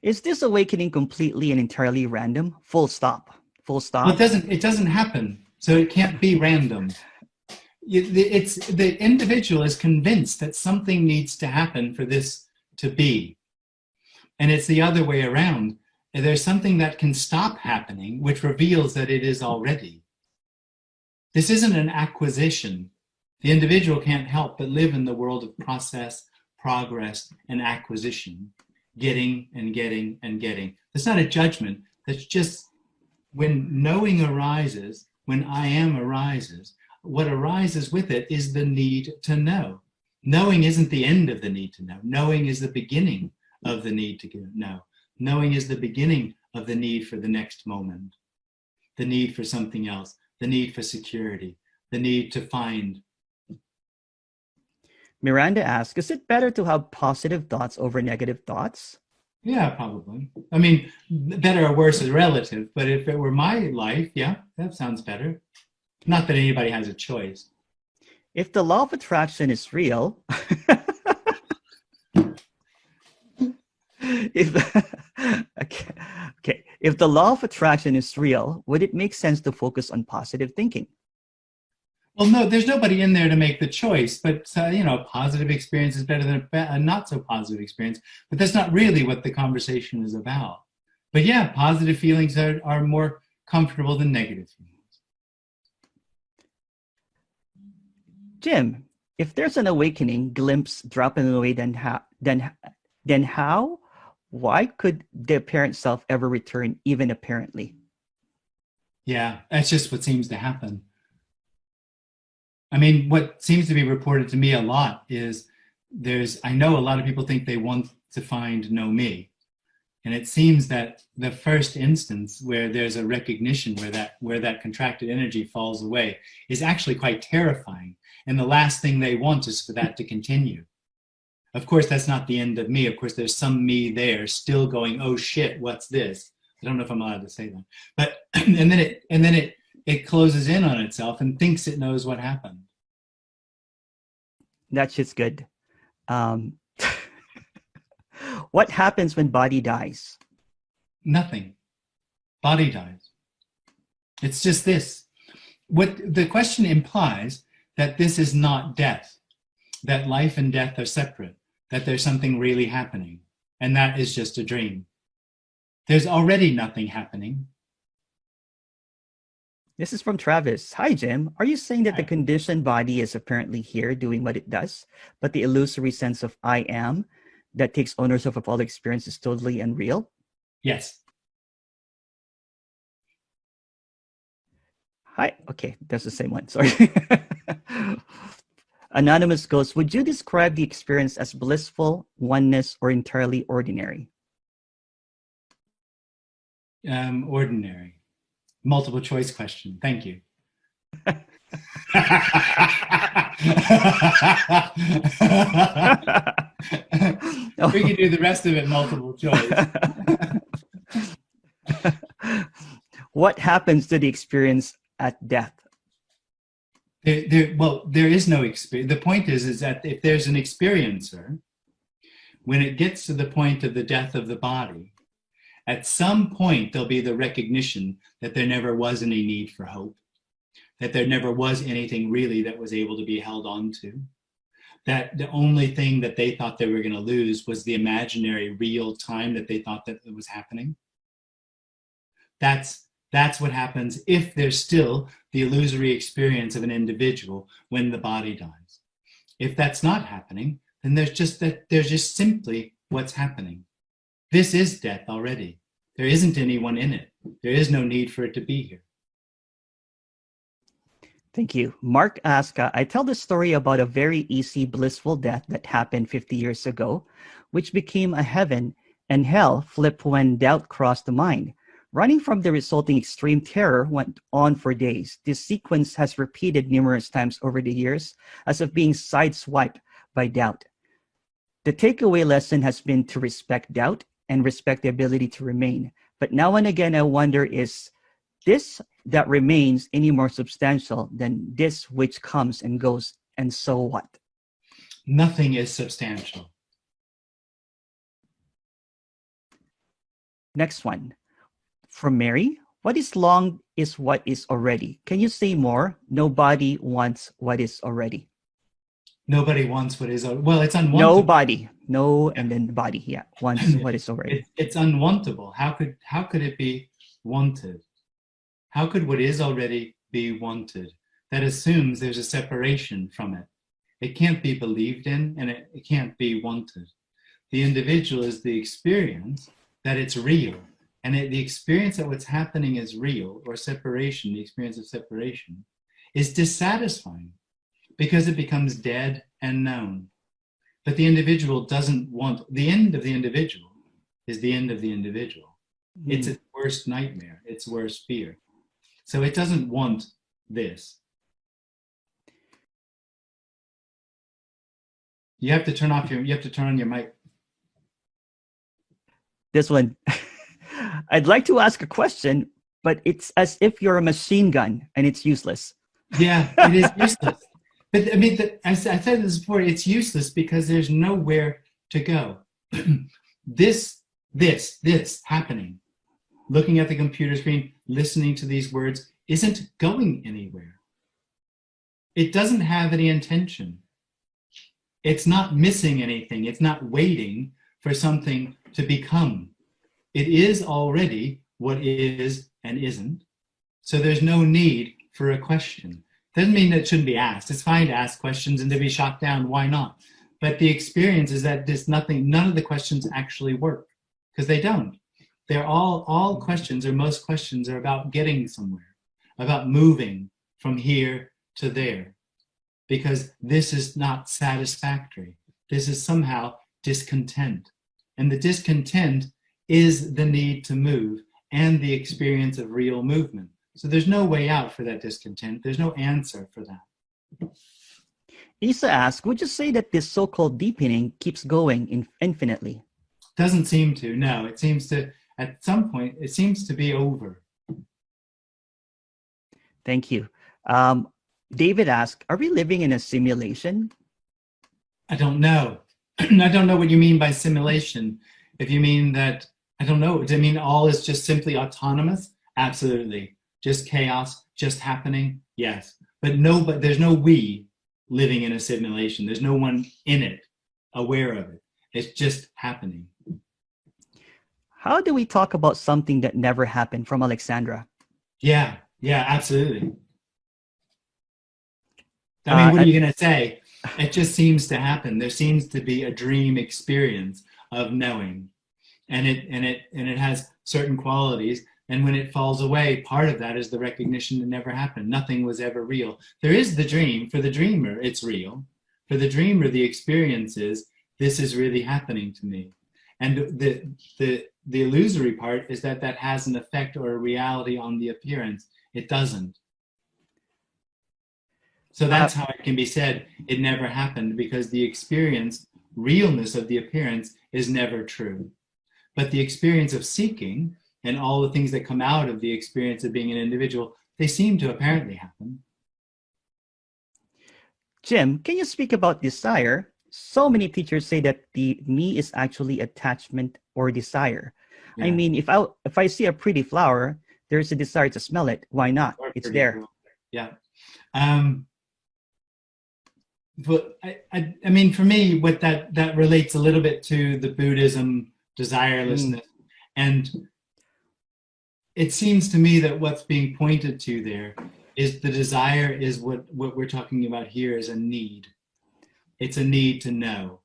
Is this awakening completely and entirely random? Full stop. Full stop. Well, it doesn't happen, so it can't be random. It's the individual is convinced that something needs to happen for this to be, and it's the other way around. There's something that can stop happening, which reveals that it is already. This isn't an acquisition. The individual can't help but live in the world of process, progress, and acquisition, getting and getting and getting. That's not a judgment. That's just when knowing arises, when I am arises, what arises with it is the need to know. Knowing isn't the end of the need to know. Knowing is the beginning of the need to know. Knowing is the beginning of the need for the next moment, the need for something else, the need for security, the need to find. Miranda asks, is it better to have positive thoughts over negative thoughts? Yeah, probably. I mean, better or worse is relative, but if it were my life, yeah, that sounds better. Not that anybody has a choice. If the law of attraction is real, if the law of attraction is real, would it make sense to focus on positive thinking? Well, no, there's nobody in there to make the choice, but a positive experience is better than a not so positive experience. But that's not really what the conversation is about. But yeah, positive feelings are more comfortable than negative feelings. Jim, if there's an awakening glimpse dropping away, then how? Why could the apparent self ever return, even apparently? Yeah, that's just what seems to happen. I mean, what seems to be reported to me a lot is I know a lot of people think they want to find no me. And it seems that the first instance where there's a recognition where that contracted energy falls away is actually quite terrifying. And the last thing they want is for that to continue. Of course, that's not the end of me. Of course, there's some me there still going, oh shit, what's this? I don't know if I'm allowed to say that. But and then it closes in on itself and thinks it knows what happened. That shit's good. What happens when body dies? Nothing. Body dies. It's just this. What the question implies that this is not death, that life and death are separate, that there's something really happening, and that is just a dream. There's already nothing happening. This is from Travis. Hi, Jim. Are you saying that the conditioned body is apparently here doing what it does, but the illusory sense of I am that takes ownership of all experience is totally unreal? Yes. Hi. Okay, that's the same one. Sorry. Anonymous goes, would you describe the experience as blissful, oneness, or entirely ordinary? Ordinary. Multiple choice question. Thank you. We can do the rest of it multiple choice. What happens to the experience at death? There is no experience. The point is that if there's an experiencer, when it gets to the point of the death of the body, at some point there'll be the recognition that there never was any need for hope, that there never was anything really that was able to be held on to, that the only thing that they thought they were going to lose was the imaginary real time that they thought that it was happening. That's what happens if there's still the illusory experience of an individual when the body dies. If that's not happening, then there's just simply what's happening. This is death already. There isn't anyone in it. There is no need for it to be here. Thank you. Mark asks, I tell the story about a very easy, blissful death that happened 50 years ago, which became a heaven and hell flipped when doubt crossed the mind. Running from the resulting extreme terror went on for days. This sequence has repeated numerous times over the years as if being sideswiped by doubt. The takeaway lesson has been to respect doubt and respect the ability to remain. But now and again, I wonder, is this that remains any more substantial than this which comes and goes, and so what? Nothing is substantial. Next one. From Mary, what is long is what is already. Can you say more? Nobody wants what is already. Nobody wants what is, well, it's unwantable. Nobody, no, and then body, yeah, wants what is already. It's unwantable. How could it be wanted? How could what is already be wanted? That assumes there's a separation from it. It can't be believed in, and it can't be wanted. The individual is the experience that it's real. And the experience that what's happening is real, or separation, the experience of separation, is dissatisfying because it becomes dead and known. But the individual doesn't want, the end of the individual is the end of the individual. It's its worst nightmare, its worst fear. So it doesn't want this. You have to turn on your mic. This one. I'd like to ask a question, but it's as if you're a machine gun and it's useless. Yeah, it is useless. But I mean, as I said this before, it's useless because there's nowhere to go. This happening, looking at the computer screen, listening to these words, isn't going anywhere. It doesn't have any intention. It's not missing anything. It's not waiting for something to become. It is already what is and isn't. So there's no need for a question. Doesn't mean that it shouldn't be asked. It's fine to ask questions and to be shot down. Why not? But the experience is that none of the questions actually work, because they don't. They're all questions, or most questions, are about getting somewhere, about moving from here to there, because this is not satisfactory. This is somehow discontent. And the discontent is the need to move and the experience of real movement. So there's no way out for that discontent. There's no answer for that. Isa asks, would you say that this so-called deepening keeps going infinitely? Doesn't seem to, no. It seems to, at some point, it seems to be over. Thank you. David asks, are we living in a simulation? I don't know. I don't know what you mean by simulation. If you mean that, I don't know. Does it mean all is just simply autonomous? Absolutely. Just chaos, just happening? Yes. But there's no we living in a simulation. There's no one in it, aware of it. It's just happening. How do we talk about something that never happened, from Alexandra? Yeah, absolutely. I mean, what are you going to say? It just seems to happen. There seems to be a dream experience of knowing, and it has certain qualities. And when it falls away, part of that is the recognition that never happened. Nothing was ever real. There is the dream. For the dreamer, it's real. For the dreamer, the experience is, this is really happening to me. And the illusory part is that has an effect or a reality on the appearance. It doesn't. So that's how it can be said, it never happened, because the experience, realness of the appearance is never true. But the experience of seeking and all the things that come out of the experience of being an individual, they seem to apparently happen. Jim, can you speak about desire? So many teachers say that the me is actually attachment or desire. Yeah. I mean, if I see a pretty flower, there's a desire to smell it. Why not? It's there. Cool. Yeah. But I mean, for me, what that relates a little bit to the Buddhism desirelessness. And it seems to me that what's being pointed to there is the desire is what we're talking about here is a need. It's a need to know.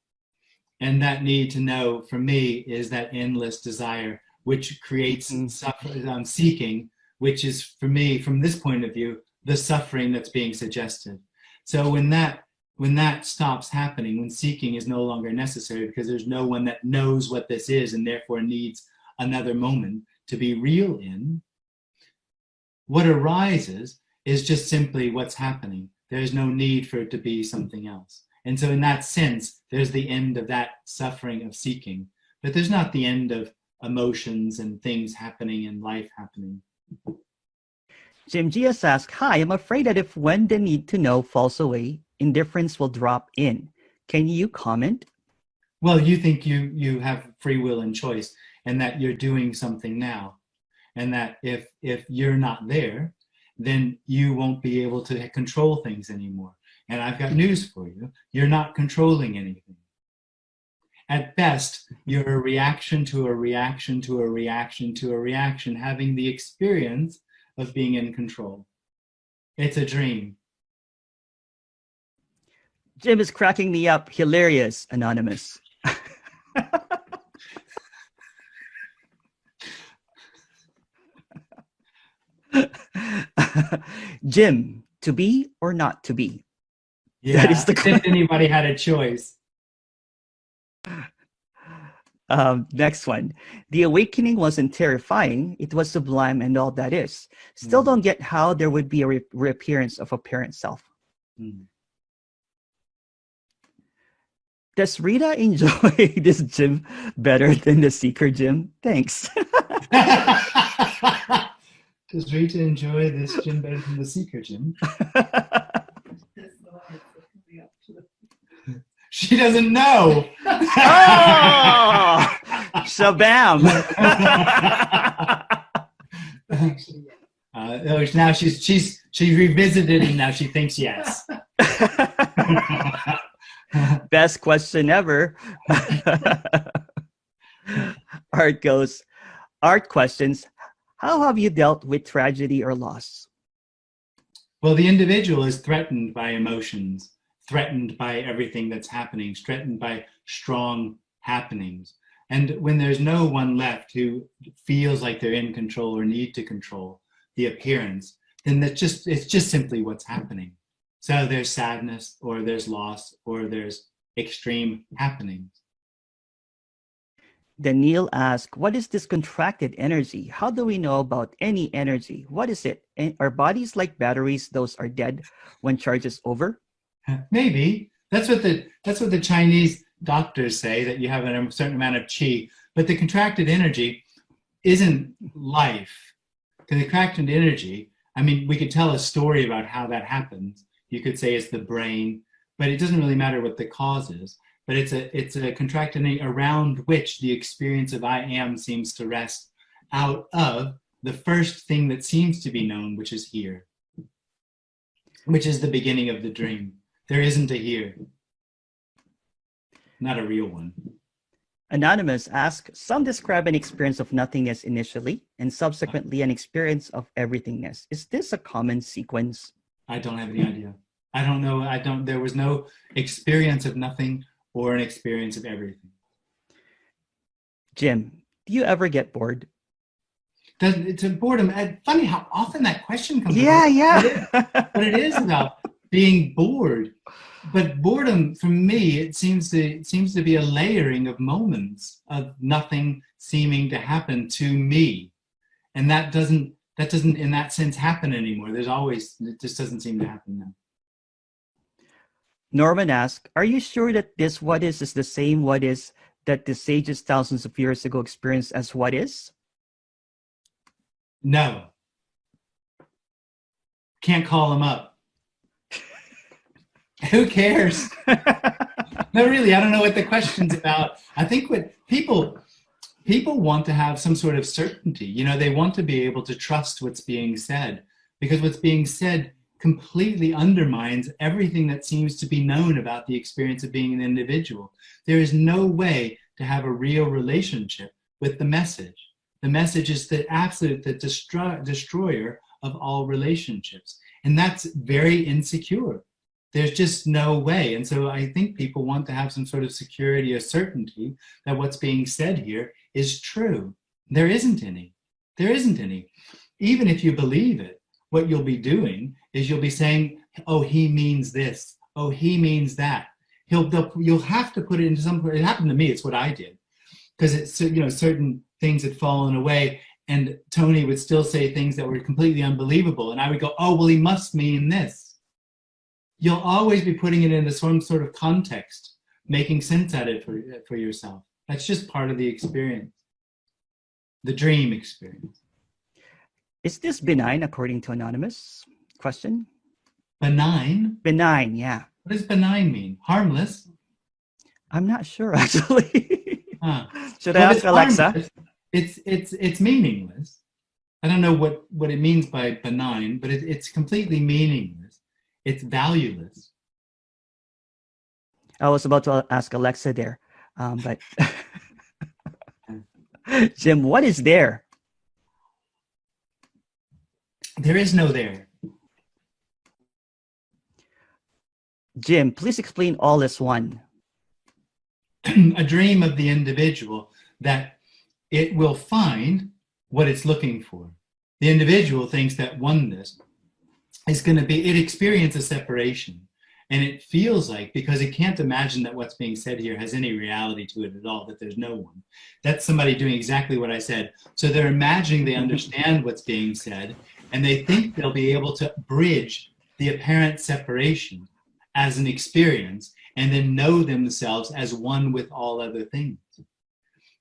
And that need to know, for me, is that endless desire, which creates seeking, which is, for me, from this point of view, the suffering that's being suggested. So when that stops happening, when seeking is no longer necessary because there's no one that knows what this is and therefore needs another moment to be real in, what arises is just simply what's happening. There's no need for it to be something else. And so in that sense, there's the end of that suffering of seeking, but there's not the end of emotions and things happening and life happening. Jim Gias asks, hi, I'm afraid that if when the need to know falls away, indifference will drop in. Can you comment? Well, you think you have free will and choice and that you're doing something now. And that if you're not there, then you won't be able to control things anymore. And I've got news for you. You're not controlling anything. At best, you're a reaction to a reaction to a reaction to a reaction, having the experience of being in control. It's a dream. Jim is cracking me up. Hilarious, Anonymous. Jim, to be or not to be? Yeah, that is the if anybody had a choice. Next one. The awakening wasn't terrifying. It was sublime and all that is. Still don't get how there would be a reappearance of a parent self. Does Rita enjoy this gym better than the Seeker gym? Thanks. Does Rita enjoy this gym better than the Seeker gym? She doesn't know. Oh! Shabam! Now she's revisited and now she thinks yes. Best question ever. Art questions. How have you dealt with tragedy or loss? Well, the individual is threatened by emotions, threatened by everything that's happening, threatened by strong happenings. And when there's no one left who feels like they're in control or need to control the appearance, then it's just simply what's happening. So there's sadness, or there's loss, or there's extreme happenings. Daniil asks, what is this contracted energy? How do we know about any energy? What is it? Are bodies like batteries, those are dead when charge is over? Maybe. That's what the Chinese doctors say, that you have a certain amount of qi. But the contracted energy isn't life. The contracted energy, I mean, we could tell a story about how that happens. You could say it's the brain, but it doesn't really matter what the cause is. But it's a contracted energy around which the experience of I am seems to rest out of the first thing that seems to be known, which is here, which is the beginning of the dream. There isn't a here, not a real one. Anonymous asks, some describe an experience of nothingness initially and subsequently an experience of everythingness. Is this a common sequence? I don't have any idea. I don't know. There was no experience of nothing or an experience of everything. Jim, do you ever get bored? It's a boredom. Funny how often that question comes up. Yeah. But it is about being bored. But boredom, for me, it seems to be a layering of moments of nothing seeming to happen to me, and that doesn't in that sense happen anymore. It just doesn't seem to happen now. Norman asks, are you sure that this what is the same what is that the sages thousands of years ago experienced as what is? No. Can't call them up. Who cares? No, really, I don't know what the question's about. I think what people want to have some sort of certainty. You know, they want to be able to trust what's being said, because what's being said completely undermines everything that seems to be known about the experience of being an individual. There is no way to have a real relationship with the message. The message is the absolute, the destroyer of all relationships. And that's very insecure. There's just no way. And so I think people want to have some sort of security or certainty that what's being said here is true. There isn't any. There isn't any. Even if you believe it, what you'll be doing is you'll be saying, oh, he means this. Oh, he means that. You'll have to put it into some, it happened to me, it's what I did. Because it's, certain things had fallen away, and Tony would still say things that were completely unbelievable. And I would go, oh, well, he must mean this. You'll always be putting it into some sort of context, making sense out of it for yourself. That's just part of the experience, the dream experience. Is this benign according to Anonymous? Question? Benign? Benign, yeah. What does benign mean? Harmless? I'm not sure, actually. Huh. Should I ask Alexa? It's meaningless. I don't know what it means by benign, but it's completely meaningless. It's valueless. I was about to ask Alexa there, but Jim, what is there? There is no there. Jim, please explain all as one. A dream of the individual that it will find what it's looking for. The individual thinks that oneness is going to be, it experiences separation. And it feels like, because it can't imagine that what's being said here has any reality to it at all, that there's no one. That's somebody doing exactly what I said. So they're imagining they understand what's being said, and they think they'll be able to bridge the apparent separation as an experience and then know themselves as one with all other things.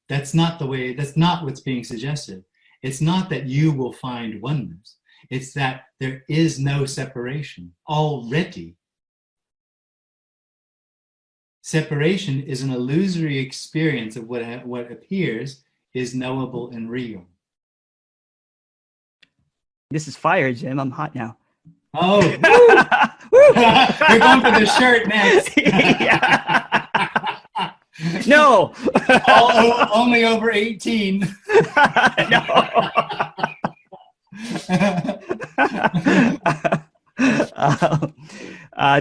That's not the way, that's not what's being suggested. It's not that you will find oneness. It's that there is no separation already. Separation is an illusory experience of what appears is knowable and real. This is fire, Jim. I'm hot now. Oh, we're going for the shirt next. No. Only over 18. No.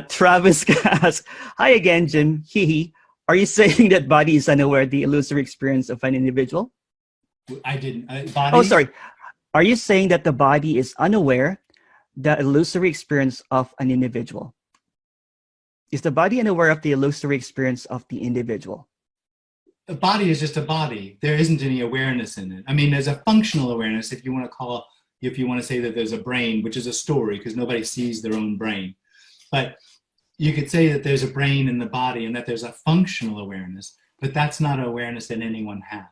Travis asks, hi again, Jim. Hee. Are you saying that body is unaware of the illusory experience of an individual? I didn't. Body? Oh, sorry. Are you saying that the body is unaware the illusory experience of an individual? Is the body unaware of the illusory experience of the individual? A body is just a body. There isn't any awareness in it. I mean, there's a functional awareness, if you want to say that there's a brain, which is a story because nobody sees their own brain. But you could say that there's a brain in the body and that there's a functional awareness, but that's not an awareness that anyone has.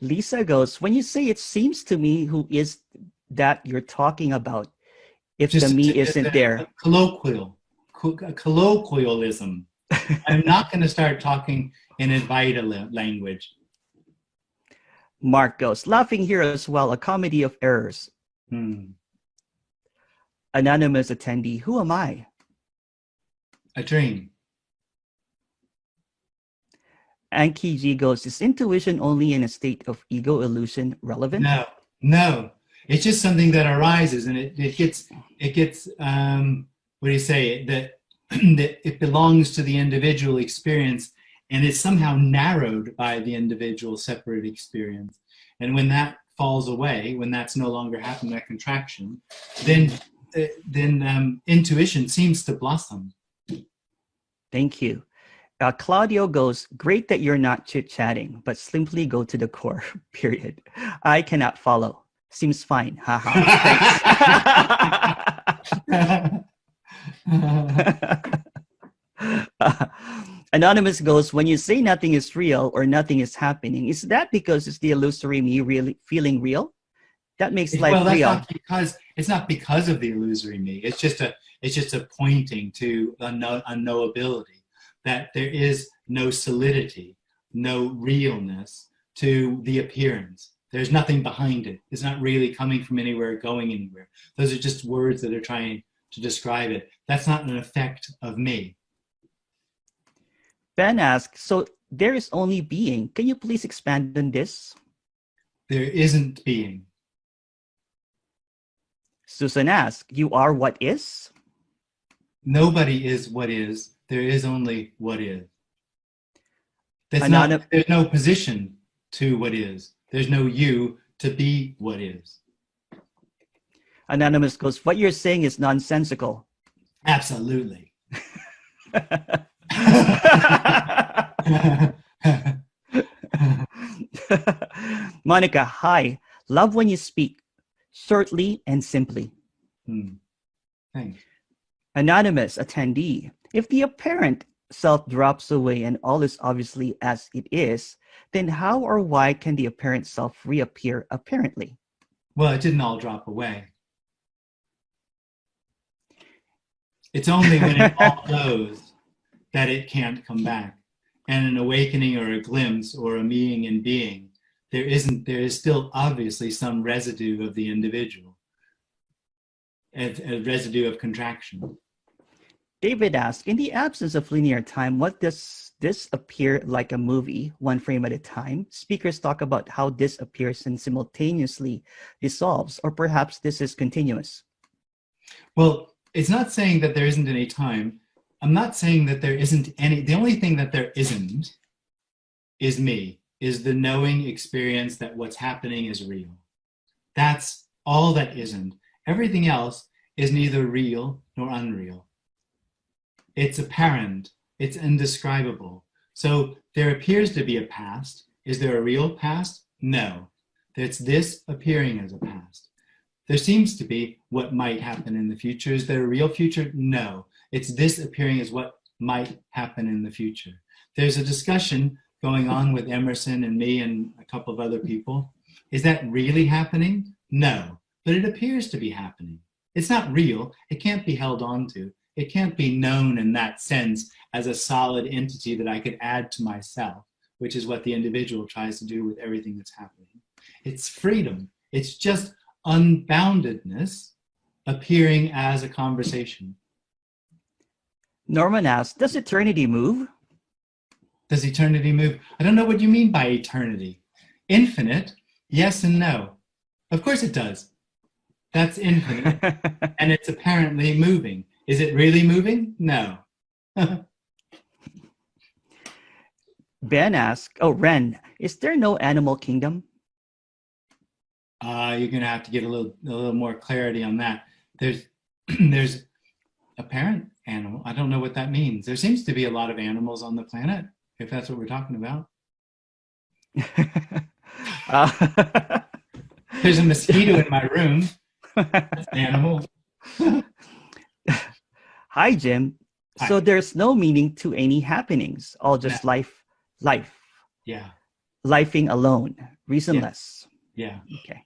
Lisa goes, when you say it seems to me, who is that you're talking about if the me isn't there? Colloquialism. I'm not going to start talking in Advaita language. Mark goes, laughing here as well, a comedy of errors. Anonymous attendee, who am I? A dream. Anki G goes, is intuition only in a state of ego illusion relevant? No. It's just something that arises, and it gets what do you say, that it belongs to the individual experience and is somehow narrowed by the individual separate experience. And when that falls away, when that's no longer happening, that contraction, then intuition seems to blossom. Thank you. Claudio goes, great that you're not chit-chatting, but simply go to the core, period. I cannot follow. Seems fine. Haha. Anonymous goes, when you say nothing is real or nothing is happening, is that because it's the illusory me really feeling real? That makes life real. It's not because of the illusory me. It's just a pointing to unknowability, that there is no solidity, no realness to the appearance. There's nothing behind it. It's not really coming from anywhere, going anywhere. Those are just words that are trying to describe it. That's not an effect of me. Ben asks, so there is only being. Can you please expand on this? There isn't being. Susan asks, you are what is? Nobody is what is. There is only what is. Anonym- There's no position to what is. There's no you to be what is. Anonymous goes, what you're saying is nonsensical. Absolutely. Monica, hi. Love when you speak shortly and simply. Thanks. Anonymous attendee, if the apparent self drops away and all is obviously as it is, then how or why can the apparent self reappear apparently? Well, it didn't all drop away. It's only when it all goes that it can't come back. And an awakening or a glimpse or a meeting in being, there is still obviously some residue of the individual, a residue of contraction. David asks, in the absence of linear time, what does this appear like a movie, one frame at a time? Speakers talk about how this appears and simultaneously dissolves, or perhaps this is continuous. Well, it's not saying that there isn't any time. I'm not saying that there isn't any. The only thing that there isn't is me, is the knowing experience that what's happening is real. That's all that isn't. Everything else is neither real nor unreal. It's apparent. It's indescribable. So there appears to be a past. Is there a real past? No. It's this appearing as a past. There seems to be what might happen in the future. Is there a real future? No. It's this appearing as what might happen in the future. There's a discussion going on with Emerson and me and a couple of other people. Is that really happening? No, but it appears to be happening. It's not real. It can't be held on to. It can't be known in that sense as a solid entity that I could add to myself, which is what the individual tries to do with everything that's happening. It's freedom. It's just unboundedness appearing as a conversation. Norman asks, does eternity move? Does eternity move? I don't know what you mean by eternity. Infinite, yes and no. Of course it does. That's infinite. And it's apparently moving. Is it really moving? No. Ben asks, oh, Ren, is there no animal kingdom? You're going to have to get a little more clarity on that. There's apparent animal. I don't know what that means. There seems to be a lot of animals on the planet, if that's what we're talking about. There's a mosquito in my room. That's an animal. Hi, Jim. Hi. So there's no meaning to any happenings, all just life. Yeah. Lifing alone, reasonless. Yeah. Okay.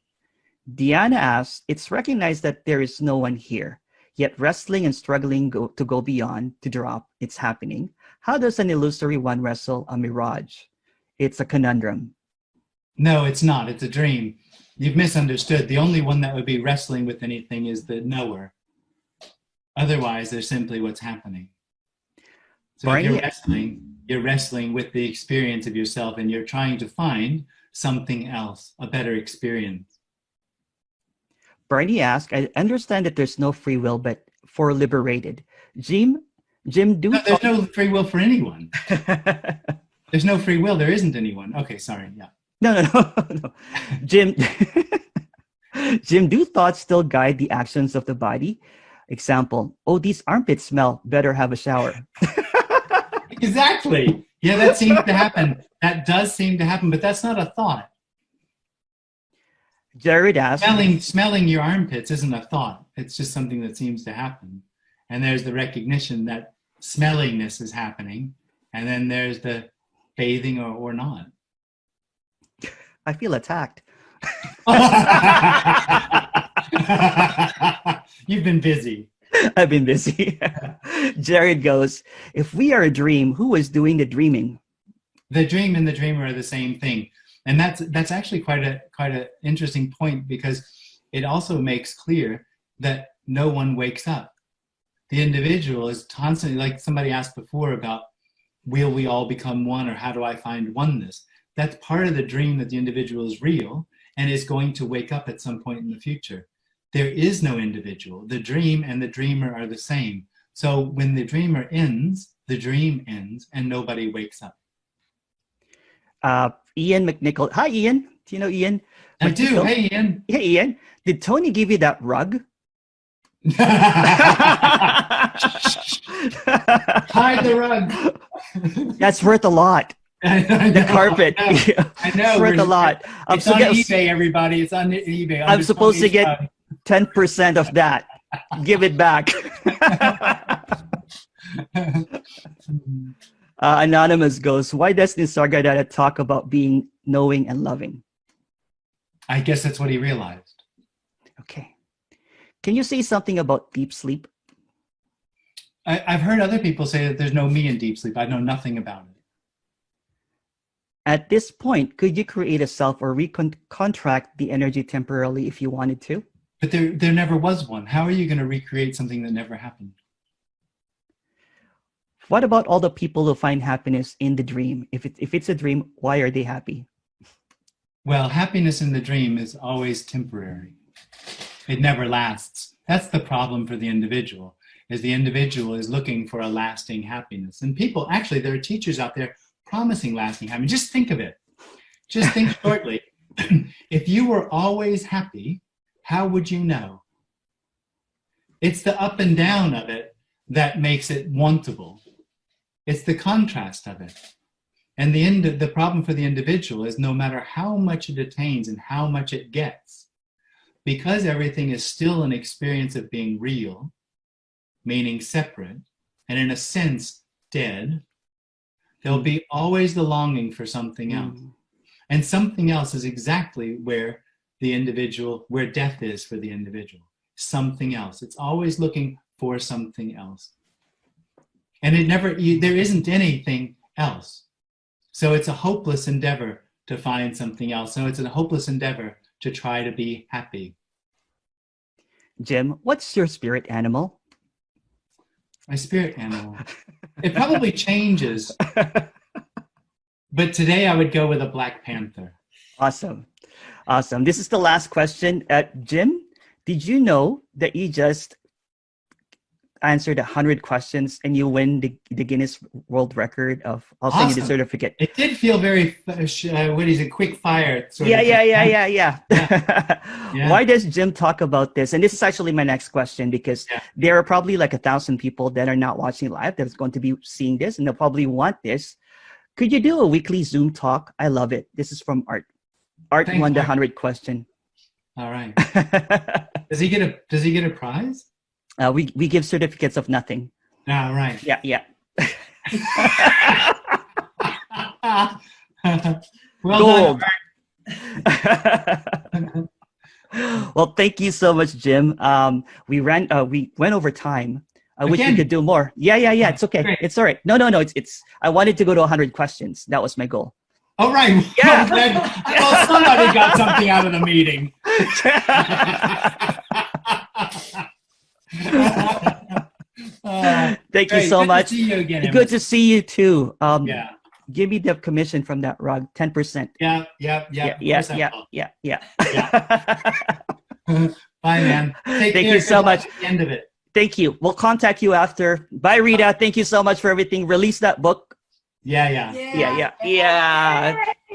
Deanna asks, it's recognized that there is no one here, yet wrestling and struggling to go beyond, to drop, it's happening. How does an illusory one wrestle a mirage? It's a conundrum. No, it's not. It's a dream. You've misunderstood. The only one that would be wrestling with anything is the knower. Otherwise, they're simply what's happening. So if you're wrestling with the experience of yourself and you're trying to find something else, a better experience. Barney asks, I understand that there's no free will, but for liberated. Jim, there's no free will for anyone. There's no free will. There isn't anyone. Okay, sorry. Yeah. No. Jim, Jim, do thoughts still guide the actions of the body? Example, oh, these armpits smell, better have a shower. Exactly. Yeah, that seems to happen. That does seem to happen, but that's not a thought. Jared asks, smelling your armpits isn't a thought. It's just something that seems to happen. And there's the recognition that smellingness is happening. And then there's the bathing or not. I feel attacked. You've been busy. I've been busy. Jared goes, if we are a dream, who is doing the dreaming? The dream and the dreamer are the same thing. And that's actually quite a interesting point, because it also makes clear that no one wakes up. The individual is constantly, like somebody asked before about, will we all become one, or how do I find oneness? That's part of the dream, that the individual is real and is going to wake up at some point in the future. there is no individual. The dream and the dreamer are the same. So when the dreamer ends, the dream ends and nobody wakes up. Ian McNichol. Hi, Ian. Do you know Ian? I do. Hey, Ian. Hey, Ian. Did Tony give you that rug? Hide the rug. That's worth a lot. The carpet. I know. It's worth a lot. It's on eBay, everybody. It's on eBay. I'm supposed to get 10% of that. Give it back. Anonymous goes, why does Nisargadatta talk about being knowing and loving? I guess that's what he realized. Okay. Can you say something about deep sleep? I've heard other people say that there's no me in deep sleep. I know nothing about it. At this point, could you create a self or recontract the energy temporarily if you wanted to? But there never was one. How are you going to recreate something that never happened? What about all the people who find happiness in the dream? If it's a dream, why are they happy? Well, happiness in the dream is always temporary. It never lasts. That's the problem for the individual, is the individual is looking for a lasting happiness. And people, actually, there are teachers out there promising lasting happiness. Just think of it. Just think shortly. If you were always happy, how would you know? It's the up and down of it that makes it wantable. It's the contrast of it. And the problem for the individual is no matter how much it attains and how much it gets, because everything is still an experience of being real, meaning separate, and in a sense, dead, there'll be always the longing for something else. And something else is exactly where where death is for the individual. Something else. It's always looking for something else. And there isn't anything else. So it's a hopeless endeavor to find something else. So it's a hopeless endeavor to try to be happy. Jim, what's your spirit animal? My spirit animal. It probably changes. But today I would go with a Black Panther. Awesome. Awesome. This is the last question. Jim, did you know that you just answered 100 questions and you win the Guinness World Record of, I'll send you the certificate. It did feel very, what is it, quick fire. Yeah. Why does Jim talk about this? And this is actually my next question, because there are probably like 1,000 people that are not watching live that's going to be seeing this, and they'll probably want this. Could you do a weekly Zoom talk? I love it. This is from Art. Art won the 100 question. All right. Does he get a prize? We give certificates of nothing. All right. Yeah. Well Gold. Done. Well, thank you so much, Jim. We went over time. I wish we could do more. Yeah. It's okay. Great. It's all right. No. It's. I wanted to go to 100 questions. That was my goal. All right. Yeah. Well, somebody got something out of the meeting. Thank you so much. Good to see you again. Good to see you too. Yeah. Give me the commission from that rug, 10%. Yeah. Yeah. Bye, man. Thank you so much. At the end of it. Thank you. We'll contact you after. Bye, Rita. Thank you so much for everything. Release that book. Yeah.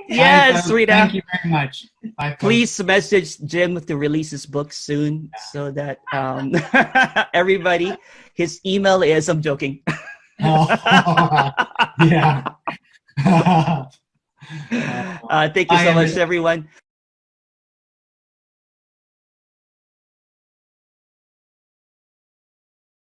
Yes, Bye, Rita. thank you very much. Bye, please message Jim to release his book soon, so that everybody, his email is, I'm joking. Yeah. Thank you so much, everyone.